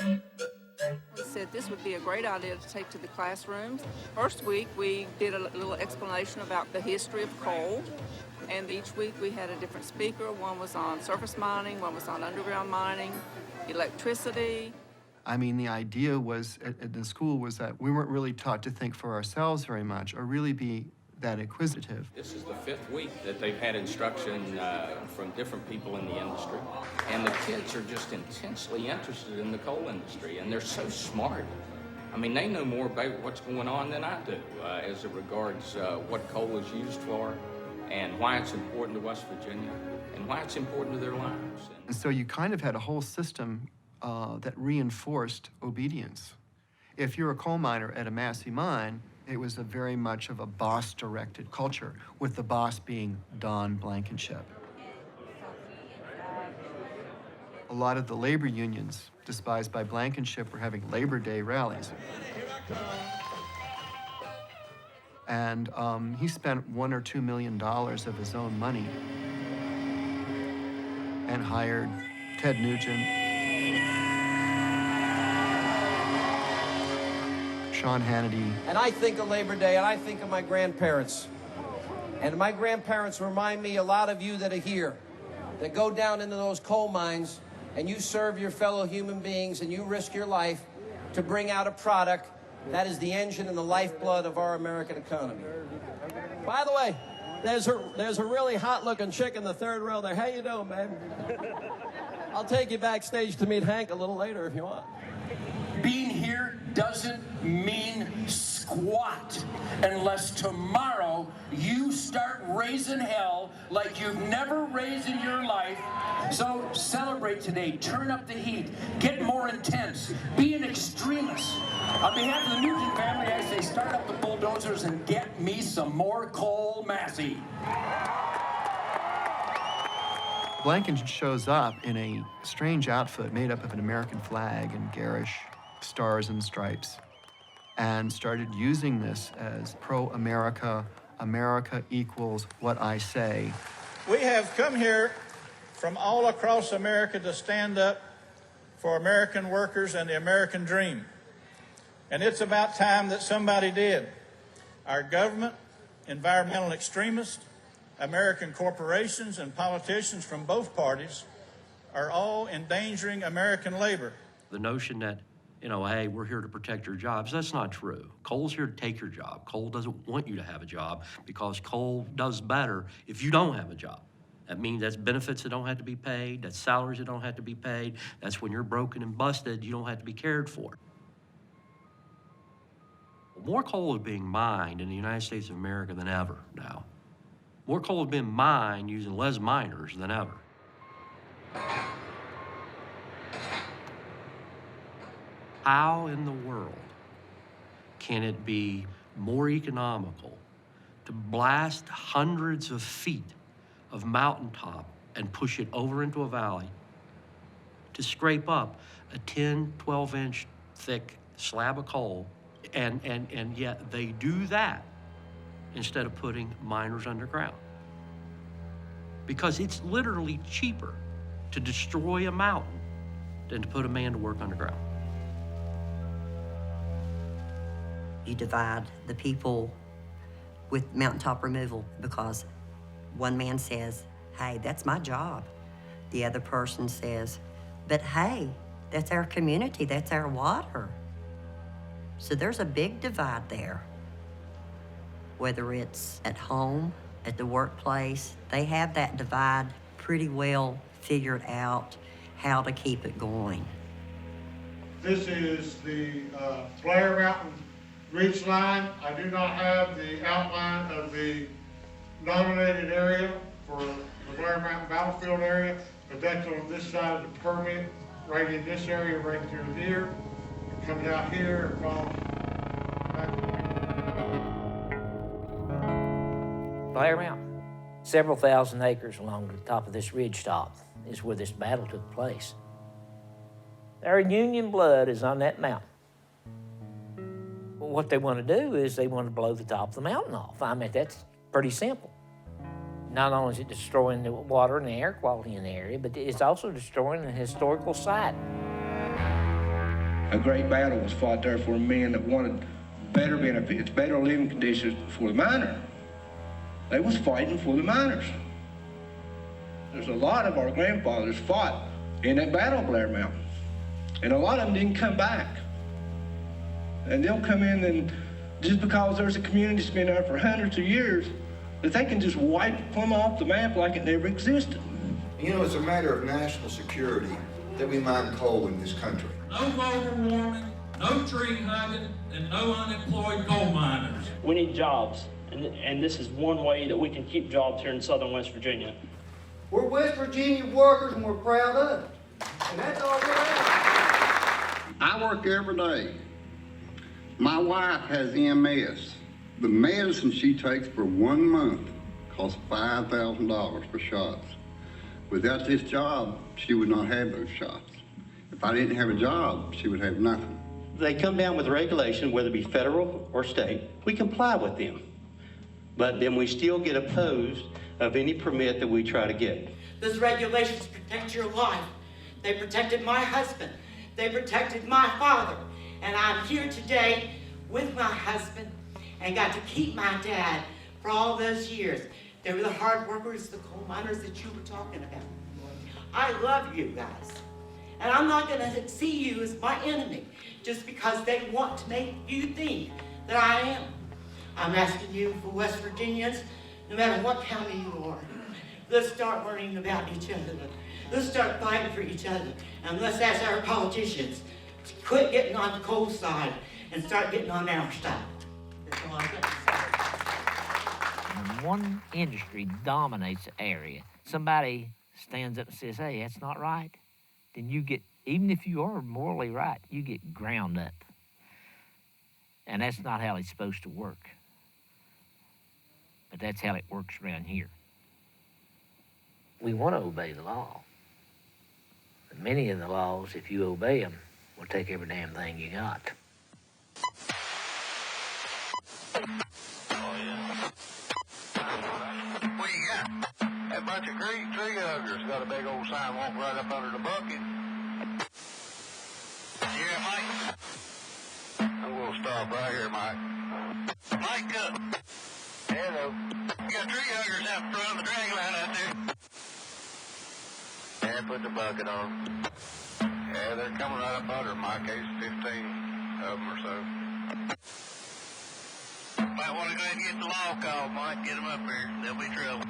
We said this would be a great idea to take to the classrooms. First week, we did a little explanation about the history of coal, and each week we had a different speaker. One was on surface mining, one was on underground mining, electricity. I mean, the idea was at the school was that we weren't really taught to think for ourselves very much or really be that inquisitive. This is the 5th week that they've had instruction from different people in the industry. And the kids are just intensely interested in the coal industry, and they're so smart. I mean, they know more about what's going on than I do as it regards what coal is used for and why it's important to West Virginia and why it's important to their lives. And so you kind of had a whole system that reinforced obedience. If you're a coal miner at a Massey mine, it was a very much of a boss-directed culture, with the boss being Don Blankenship. A lot of the labor unions, despised by Blankenship, were having Labor Day rallies. And he spent $1 or $2 million of his own money and hired Ted Nugent, Sean Hannity. And I think of Labor Day, and I think of my grandparents. And my grandparents remind me, a lot of you that are here, that go down into those coal mines, and you serve your fellow human beings, and you risk your life to bring out a product that is the engine and the lifeblood of our American economy. By the way, there's a really hot-looking chick in the 3rd row there. How you doing, babe? I'll take you backstage to meet Hank a little later if you want. Being here doesn't mean squat unless tomorrow you start raising hell like you've never raised in your life. So celebrate today, turn up the heat, get more intense, be an extremist. On behalf of the Nugent family, I say start up the bulldozers and get me some more coal, Massey. Blankenship shows up in a strange outfit made up of an American flag and garish stars and stripes, and started using this as pro-America, America equals what I say. We have come here from all across America to stand up for American workers and the American dream. And it's about time that somebody did. Our government, environmental extremists, American corporations, and politicians from both parties are all endangering American labor. The notion that, you know, hey, we're here to protect your jobs, that's not true. Coal's here to take your job. Coal doesn't want you to have a job because coal does better if you don't have a job. That means that's benefits that don't have to be paid, that's salaries that don't have to be paid, that's when you're broken and busted, you don't have to be cared for. More coal is being mined in the United States of America than ever now. More coal is being mined using less miners than ever. How in the world can it be more economical to blast hundreds of feet of mountaintop and push it over into a valley to scrape up a 10, 12-inch thick slab of coal, and yet they do that instead of putting miners underground? Because it's literally cheaper to destroy a mountain than to put a man to work underground. You divide the people with mountaintop removal because one man says, hey, that's my job. The other person says, but hey, that's our community, that's our water. So there's a big divide there. Whether it's at home, at the workplace, they have that divide pretty well figured out how to keep it going. This is the Blair Mountain Ridge line. I do not have the outline of the nominated area for the Blair Mountain Battlefield area, but that's on this side of the permit, right in this area, right through here, coming out here, across back. Blair Mountain, several thousand acres along the top of this ridge top is where this battle took place. Our Union blood is on that mountain. What they want to do is they want to blow the top of the mountain off. I mean, that's pretty simple. Not only is it destroying the water and the air quality in the area, but it's also destroying the historical site. A great battle was fought there for men that wanted better benefits, better living conditions for the miner. They was fighting for the miners. There's a lot of our grandfathers fought in that battle of Blair Mountain. And a lot of them didn't come back. And they'll come in and just because there's a community that's been there for hundreds of years, that they can just wipe them off the map like it never existed. You know, it's a matter of national security that we mine coal in this country. No global warming, no tree hugging, and no unemployed coal miners. We need jobs, and this is one way that we can keep jobs here in southern West Virginia. We're West Virginia workers and we're proud of it. And that's all we're at. I work every day. My wife has MS. The medicine she takes for 1 month costs $5,000 for shots. Without this job, she would not have those shots. If I didn't have a job, she would have nothing. They come down with regulation, whether it be federal or state. We comply with them. But then we still get opposed of any permit that we try to get. Those regulations protect your life. They protected my husband. They protected my father. And I'm here today with my husband and got to keep my dad for all those years. They were the hard workers, the coal miners that you were talking about. I love you guys. And I'm not gonna see you as my enemy just because they want to make you think that I am. I'm asking you for West Virginians, no matter what county you are, let's start learning about each other. Let's start fighting for each other. And let's ask our politicians to quit getting on the coal side and start getting on our side. That's all I've got to say. When one industry dominates the area, somebody stands up and says, hey, that's not right, then you get, even if you are morally right, you get ground up. And that's not how it's supposed to work. But that's how it works around here. We want to obey the law. But many of the laws, if you obey them, will take every damn thing you got. That bunch of tree huggers got a big old sign walking right up under the bucket. Yeah, Mike. I'm gonna stop right here, Mike. Mike, hello. You got tree huggers out front of the drag line out there. Yeah, put the bucket on. Yeah, they're coming right up under, Mike. There's 15 of them or so. Might want to go ahead and get the law called, Mike. Get them up here. They'll be trouble.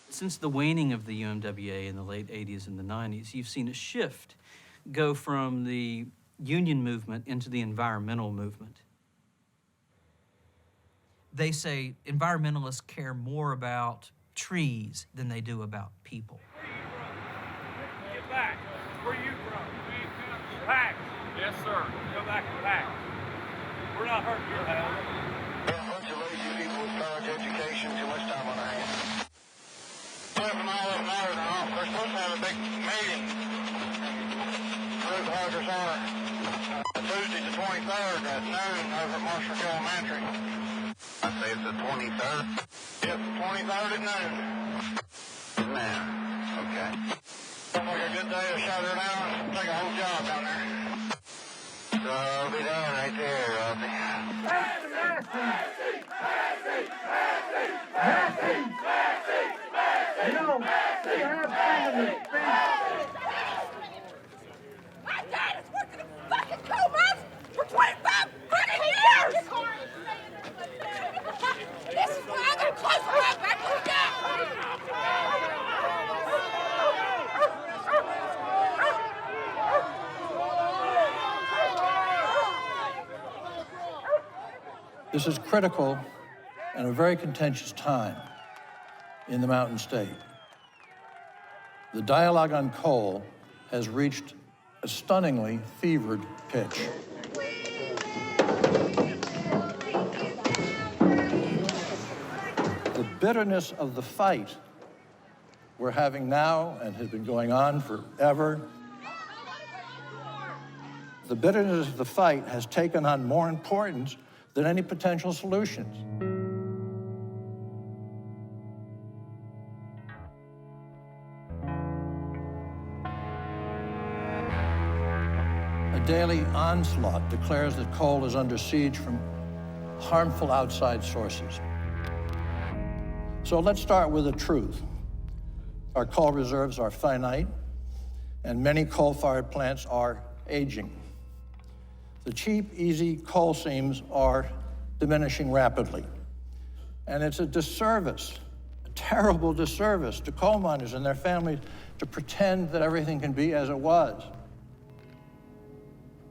Since the waning of the UMWA in the late 80s and the 90s, you've seen a shift go from the union movement into the environmental movement. They say environmentalists care more about trees than they do about people. Get back. Where you from? Pack. Yes, sir. Go back and pack. We're not hurting your house. A bunch of lazy people with college education, too much time on their hands. From all of them out of the office. We're supposed to have a big meeting. Ruth Harker's Honor. Tuesday the 23rd at noon over at Marshall Elementary. I say it's the 23rd? Yep, 23rd at noon. Now, okay. Sounds like a good day to shut her down and take a whole job down there. I'll be down right there, My dad has worked in a fucking coal mines for 25 fucking years! This is why I'm gonna close my back to the This is critical and a very contentious time in the Mountain State. The dialogue on coal has reached a stunningly fevered pitch. The bitterness of the fight we're having now and has been going on forever, the bitterness of the fight has taken on more importance than any potential solutions. A daily onslaught declares that coal is under siege from harmful outside sources. So let's start with the truth. Our coal reserves are finite, and many coal-fired plants are aging. The cheap, easy coal seams are diminishing rapidly. And it's a disservice, a terrible disservice to coal miners and their families to pretend that everything can be as it was.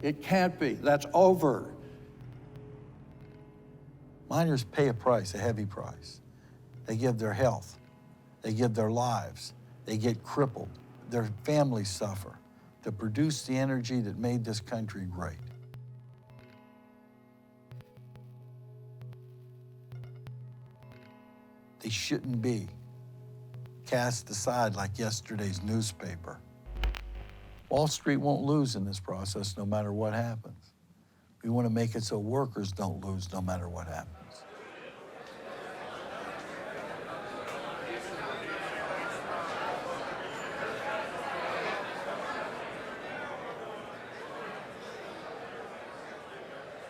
It can't be. That's over. Miners pay a price, a heavy price. They give their health. They give their lives. They get crippled. Their families suffer to produce the energy that made this country great. They shouldn't be cast aside like yesterday's newspaper. Wall Street won't lose in this process no matter what happens. We want to make it so workers don't lose no matter what happens.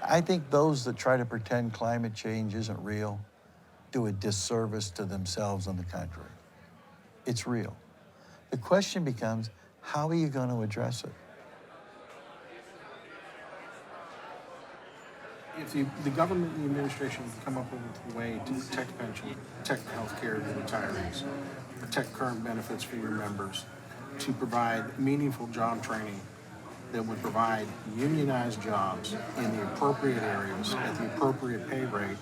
I think those that try to pretend climate change isn't real do a disservice to themselves and the country. It's real. The question becomes, how are you going to address it? If the government and the administration come up with a way to protect pension, protect health care for retirees, protect current benefits for your members, to provide meaningful job training that would provide unionized jobs in the appropriate areas at the appropriate pay rate,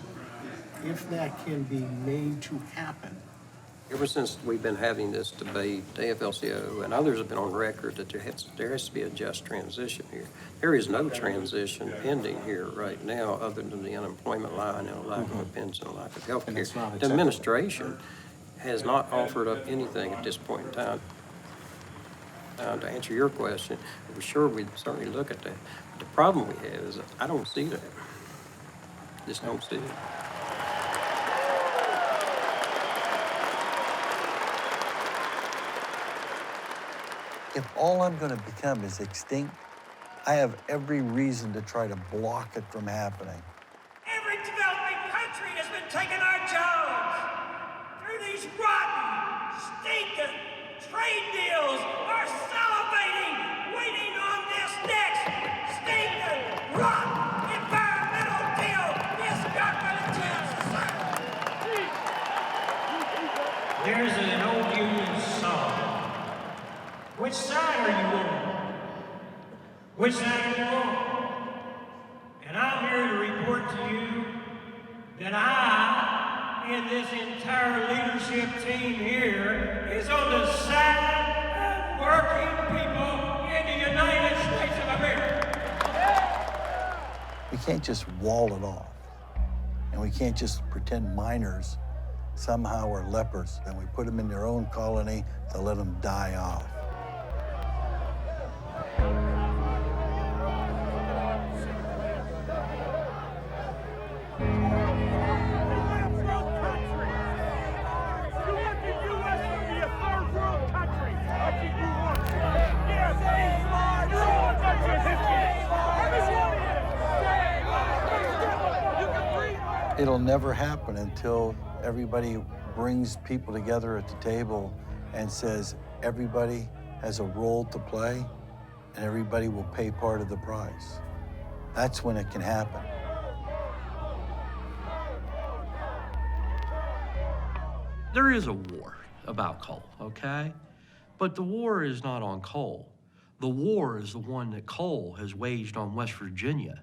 if that can be made to happen. Ever since we've been having this debate, AFL-CIO and others have been on record that there has to be a just transition here. There is no transition pending here right now other than the unemployment line and a lack of a pension, a lack of health care. The administration has not offered up anything at this point in time. To answer your question, we'd certainly look at that. But the problem we have is I don't see that. Just don't see it. If all I'm going to become is extinct, I have every reason to try to block it from happening. Every developing country has been taking our jobs through these rotten, stinking trade deals are salivating, waiting on this next stinking, rotten environmental deal this government intends to sign. There's an old Union song. Which side are you on? Which side are you on? And I'm here to report to you that I, and this entire leadership team here, is on the side of working people in the United States of America. We can't just wall it off. And we can't just pretend miners somehow are lepers and we put them in their own colony to let them die off. It'll never happen until everybody brings people together at the table and says everybody has a role to play and everybody will pay part of the price. That's when it can happen. There is a war about coal, okay? But the war is not on coal. The war is the one that coal has waged on West Virginia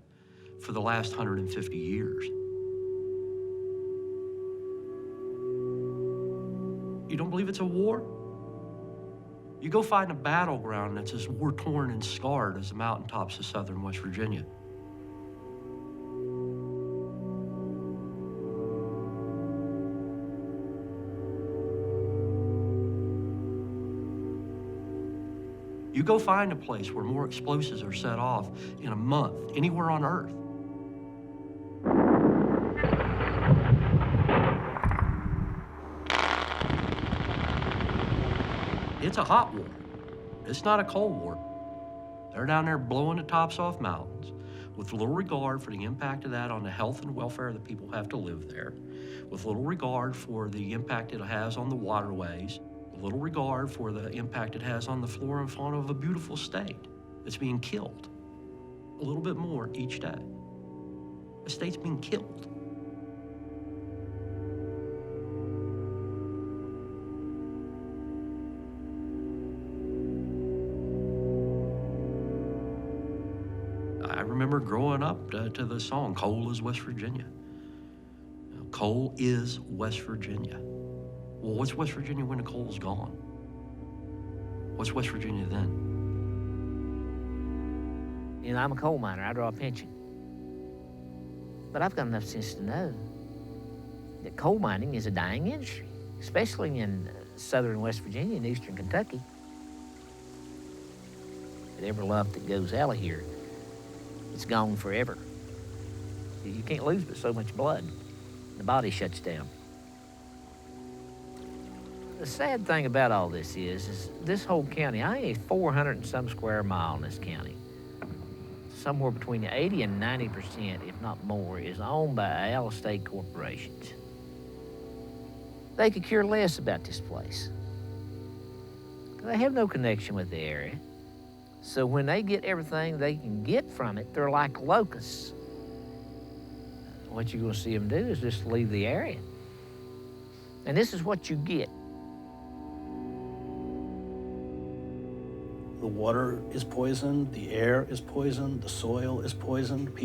for the last 150 years. You don't believe it's a war? You go find a battleground that's as war-torn and scarred as the mountaintops of southern West Virginia. You go find a place where more explosives are set off in a month, anywhere on Earth. It's a hot war. It's not a cold war. They're down there blowing the tops off mountains with little regard for the impact of that on the health and welfare of the people who have to live there, with little regard for the impact it has on the waterways, little regard for the impact it has on the flora and fauna of a beautiful state that's being killed. A little bit more each day. The state's being killed. I remember growing up to the song, "Coal is West Virginia." Coal is West Virginia. Well, what's West Virginia when the coal's gone? What's West Virginia then? You know, I'm a coal miner. I draw a pension. But I've got enough sense to know that coal mining is a dying industry, especially in southern West Virginia and eastern Kentucky. But every lump that goes out of here, it's gone forever. You can't lose but so much blood. The body shuts down. The sad thing about all this is this whole county, I ain't 400 and some square mile in this county. Somewhere between 80 and 90%, if not more, is owned by out-of-state corporations. They could care less about this place. They have no connection with the area. So when they get everything they can get from it, they're like locusts. What you're gonna see them do is just leave the area. And this is what you get. The water is poisoned, the air is poisoned, the soil is poisoned,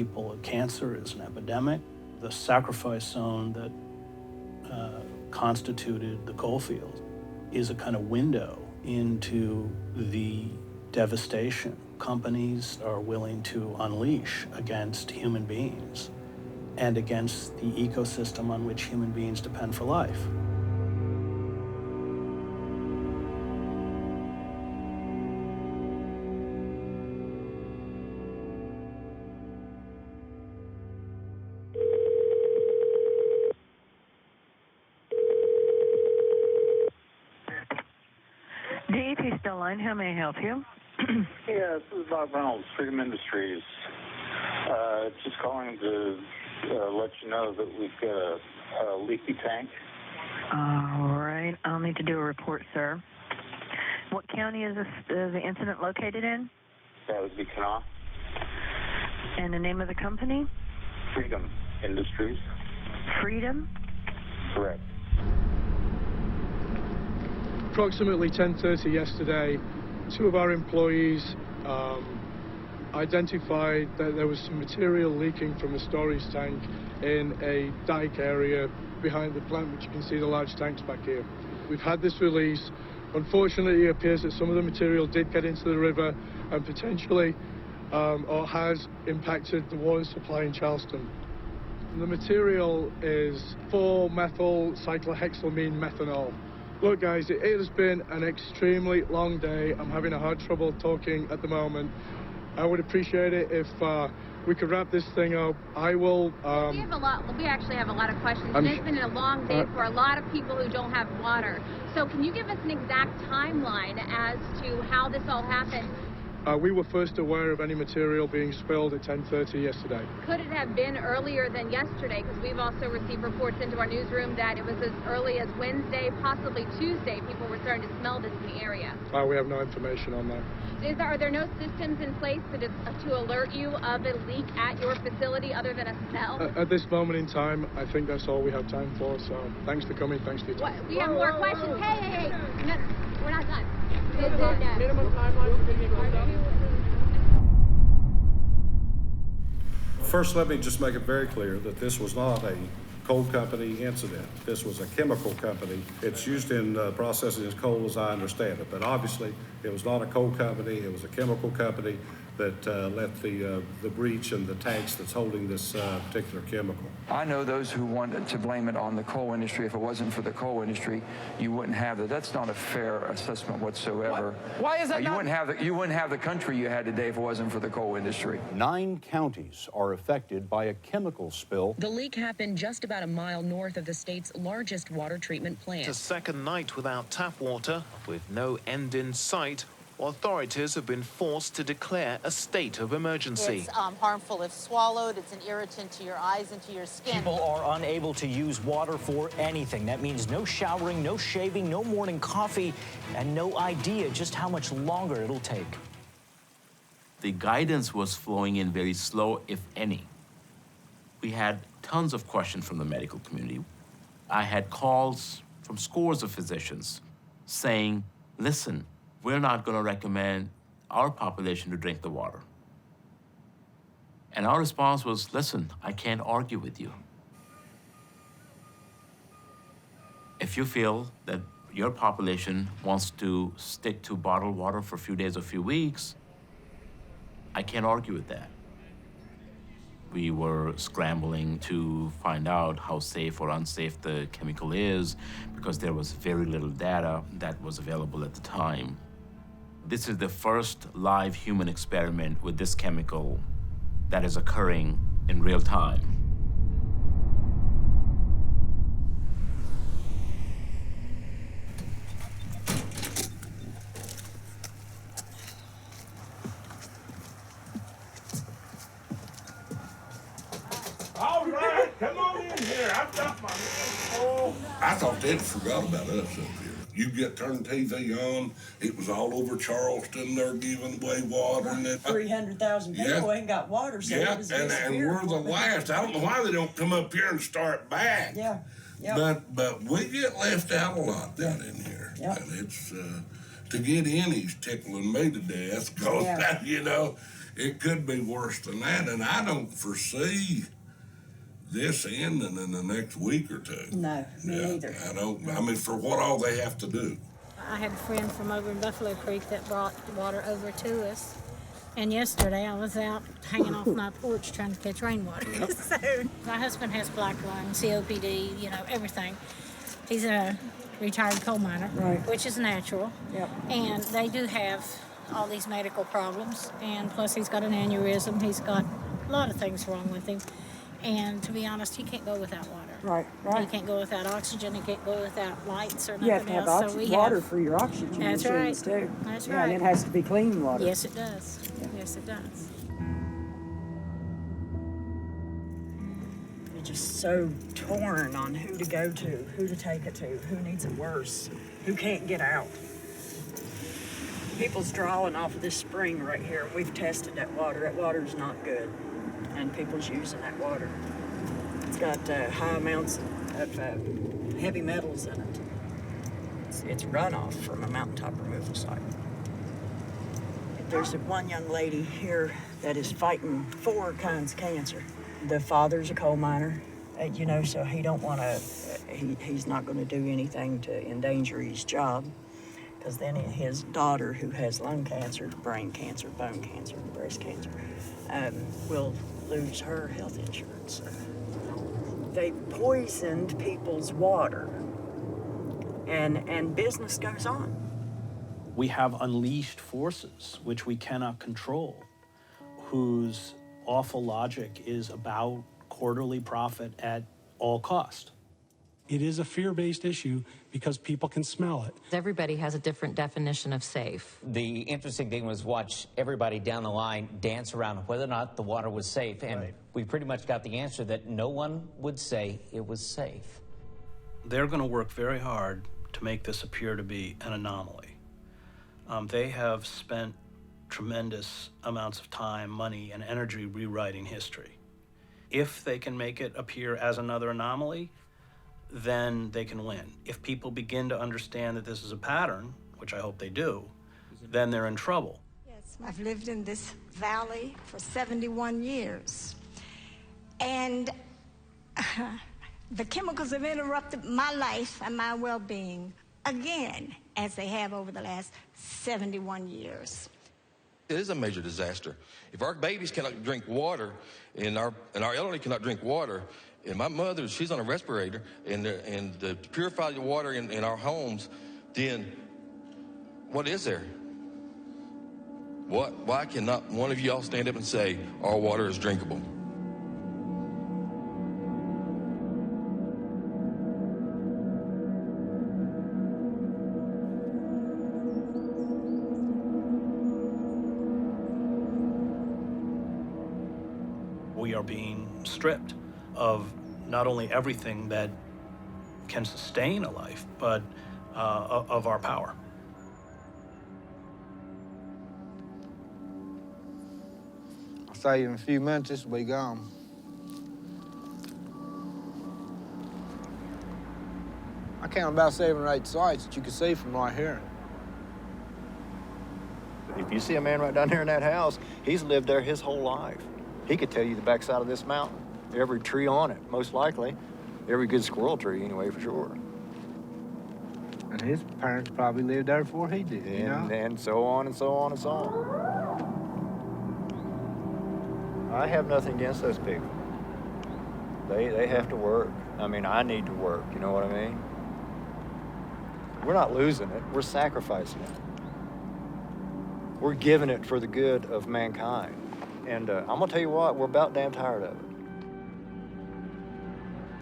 cancer is an epidemic. The sacrifice zone that constituted the coal field is a kind of window into the devastation companies are willing to unleash against human beings and against the ecosystem on which human beings depend for life. DEP still line. How may I help you? Yeah, this is Bob Reynolds, Freedom Industries. Just calling to let you know that we've got a leaky tank. All right. I'll need to do a report, sir. What county is the incident located in? That would be Kanawha. And the name of the company? Freedom Industries. Freedom? Correct. Approximately 10:30 yesterday, two of our employees identified that there was some material leaking from a storage tank in a dike area behind the plant, which you can see the large tanks back here. We've had this release. Unfortunately, it appears that some of the material did get into the river and potentially or has impacted the water supply in Charleston. The material is 4-methyl-cyclohexylamine methanol. Look, guys, it has been an extremely long day. I'm having a hard trouble talking at the moment. I would appreciate it if we could wrap this thing up. I will... We actually have a lot of questions. It's been a long day for a lot of people who don't have water. So can you give us an exact timeline as to how this all happened? We were first aware of any material being spilled at 10:30 yesterday. Could it have been earlier than yesterday? Because we've also received reports into our newsroom that it was as early as Wednesday, possibly Tuesday, people were starting to smell this in the area. We have no information on that. Are there no systems in place to alert you of a leak at your facility other than a smell? At this moment in time, I think that's all we have time for, so thanks for coming, thanks for your time. We have more questions. Hey. No, we're not done. Minimum timeline for getting it cleaned up? First, let me just make it very clear that this was not a coal company incident. This was a chemical company. It's used in processing as coal as I understand it, but obviously it was not a coal company, it was a chemical company that let the breach in the tanks that's holding this particular chemical. I know those who want to blame it on the coal industry. If it wasn't for the coal industry, you wouldn't have it. That's not a fair assessment whatsoever. Why is that you wouldn't have the country you had today if it wasn't for the coal industry. 9 counties are affected by a chemical spill. The leak happened just about a mile north of the state's largest water treatment plant. It's a second night without tap water, with no end in sight. Authorities have been forced to declare a state of emergency. It's harmful if swallowed. It's an irritant to your eyes and to your skin. People are unable to use water for anything. That means no showering, no shaving, no morning coffee, and no idea just how much longer it'll take. The guidance was flowing in very slow, if any. We had tons of questions from the medical community. I had calls from scores of physicians saying, listen, we're not going to recommend our population to drink the water. And our response was, listen, I can't argue with you. If you feel that your population wants to stick to bottled water for a few days or a few weeks, I can't argue with that. We were scrambling to find out how safe or unsafe the chemical is because there was very little data that was available at the time. This is the first live human experiment with this chemical that is occurring in real time. All right, come on in here. I've got my I thought they'd forgot about us up here. You turn TV on, it was all over Charleston. They're giving away water. And 300,000 people ain't got water, so yeah, and we're the last. I don't know why they don't come up here and start back. Yeah. Yep. But we get left out a lot down in here. Yep. And it's, to get in, he's tickling me to death because, you know, it could be worse than that. And I don't foresee this ending in the next week or two. No, me neither. I don't. I mean, for what all they have to do. I had a friend from over in Buffalo Creek that brought water over to us. And yesterday I was out hanging off my porch trying to catch rainwater. So my husband has black lung, COPD, you know, everything. He's a retired coal miner, which is natural. Yep. And they do have all these medical problems. And plus he's got an aneurysm. He's got a lot of things wrong with him. And to be honest, he can't go without water. Right. He can't go without oxygen. He can't go without lights or nothing You have to have else. So we water have for your oxygen That's machines, right. too. That's Yeah, right. and it has to be clean water. Yes, it does. Yes, it does. You're just so torn on who to go to, who to take it to, who needs it worse, who can't get out. People's drawing off of this spring right here. We've tested that water. That water's not good, and people's using that water. It's got high amounts of heavy metals in it. It's runoff from a mountaintop removal site. There's one young lady here that is fighting 4 kinds of cancer. The father's a coal miner, you know, so he don't want to, he's not going to do anything to endanger his job, because then his daughter, who has lung cancer, brain cancer, bone cancer, breast cancer, will lose her health insurance. They poisoned people's water, and business goes on. We have unleashed forces which we cannot control, whose awful logic is about quarterly profit at all cost. It is a fear-based issue because people can smell it. Everybody has a different definition of safe. The interesting thing was watch everybody down the line dance around whether or not the water was safe. And we pretty much got the answer that no one would say it was safe. They're going to work very hard to make this appear to be an anomaly. They have spent tremendous amounts of time, money, and energy rewriting history. If they can make it appear as another anomaly, then they can win. If people begin to understand that this is a pattern, which I hope they do, then they're in trouble. Yes, I've lived in this valley for 71 years. And the chemicals have interrupted my life and my well-being again, as they have over the last 71 years. It is a major disaster. If our babies cannot drink water, and our elderly cannot drink water, and my mother, she's on a respirator, and to purify the water in our homes, then what is there? Why cannot one of y'all stand up and say our water is drinkable? We are being stripped of not only everything that can sustain a life, but of our power. I'll say in a few minutes this will be gone. I count about 7 or 8 sites that you can see from right here. If you see a man right down here in that house, he's lived there his whole life. He could tell you the backside of this mountain, every tree on it, most likely. Every good squirrel tree, anyway, for sure. And his parents probably lived there before he did, you know? And so on and so on and so on. I have nothing against those people. They have to work. I mean, I need to work, you know what I mean? We're not losing it, we're sacrificing it. We're giving it for the good of mankind. And I'm gonna tell you what, we're about damn tired of it.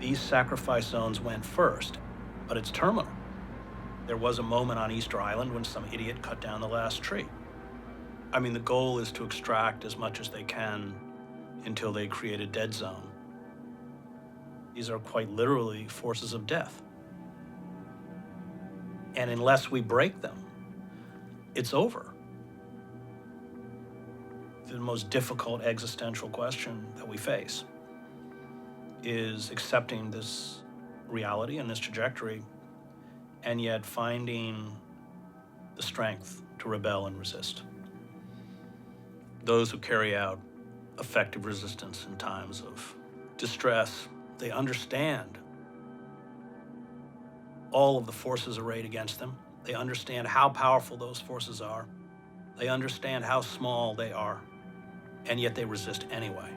These sacrifice zones went first, but it's terminal. There was a moment on Easter Island when some idiot cut down the last tree. I mean, the goal is to extract as much as they can until they create a dead zone. These are quite literally forces of death. And unless we break them, it's over. The most difficult existential question that we face is accepting this reality and this trajectory, and yet finding the strength to rebel and resist. Those who carry out effective resistance in times of distress, they understand all of the forces arrayed against them. They understand how powerful those forces are. They understand how small they are, and yet they resist anyway.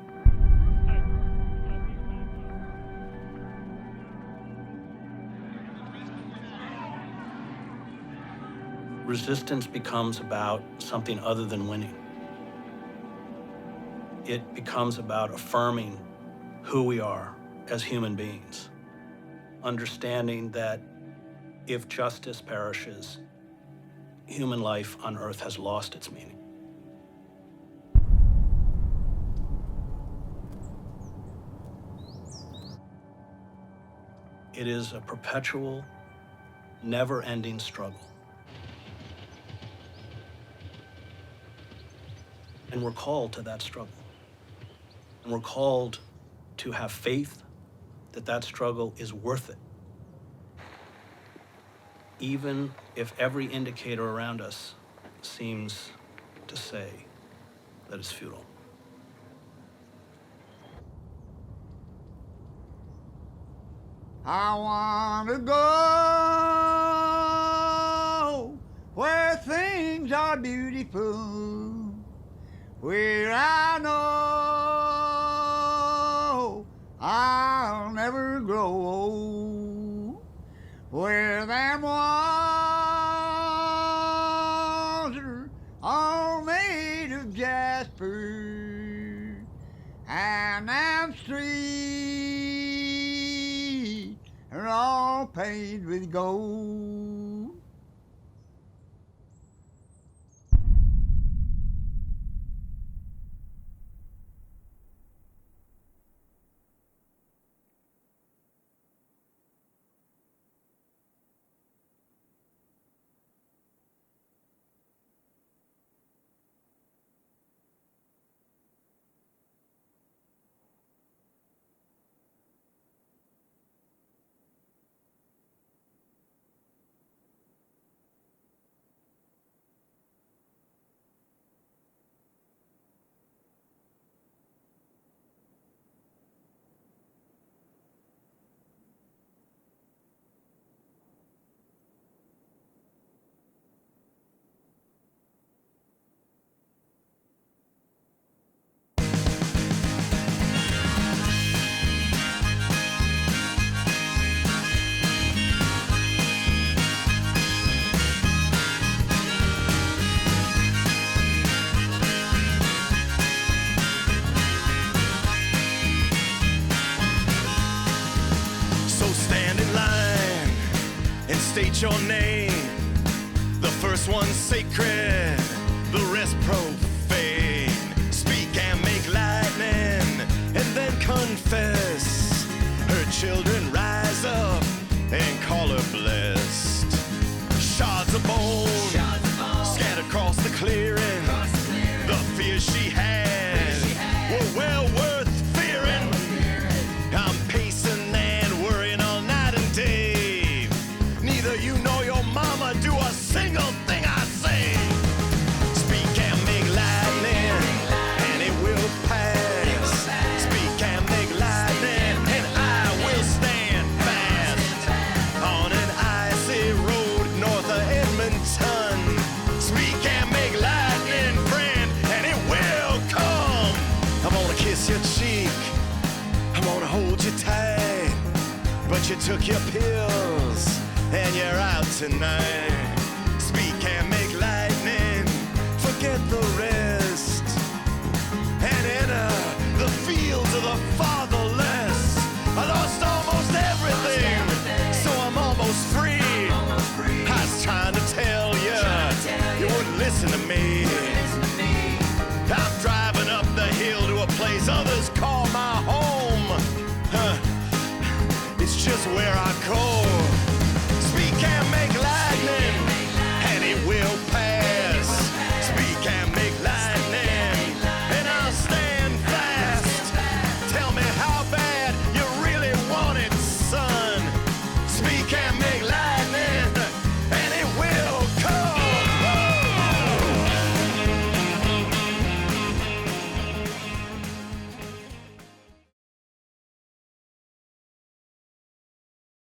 Resistance becomes about something other than winning. It becomes about affirming who we are as human beings, understanding that if justice perishes, human life on earth has lost its meaning. It is a perpetual, never-ending struggle. And we're called to that struggle. And we're called to have faith that that struggle is worth it, even if every indicator around us seems to say that it's futile. I want to go where things are beautiful, where I know I'll never grow old, where them walls are all made of jasper, and them streets are all all paid with gold. State your name. The first one's sacred, the rest profane. Speak and make lightning, and then confess. Her children rise up and call her blessed. Shards of bone scattered across the clearing. The fears she had were well worth fearing. I'm pacing and worrying all night and day. Neither you nor your mama do a single thing I say. Speak and make lightning, and it will pass. Speak and make lightning, and I will stand fast on an icy road north of Edmonton. Speak and make lightning, friend, and it will come. I'm gonna kiss your cheek, I'm gonna hold you tight, but you took your pills and you're out tonight. Speak and make lightning, forget the rest, and enter the fields of the fatherless. I lost almost everything, so I'm almost free. I was trying to tell you, you wouldn't listen to me. I'm driving up the hill to a place others call my home. It's just where I go.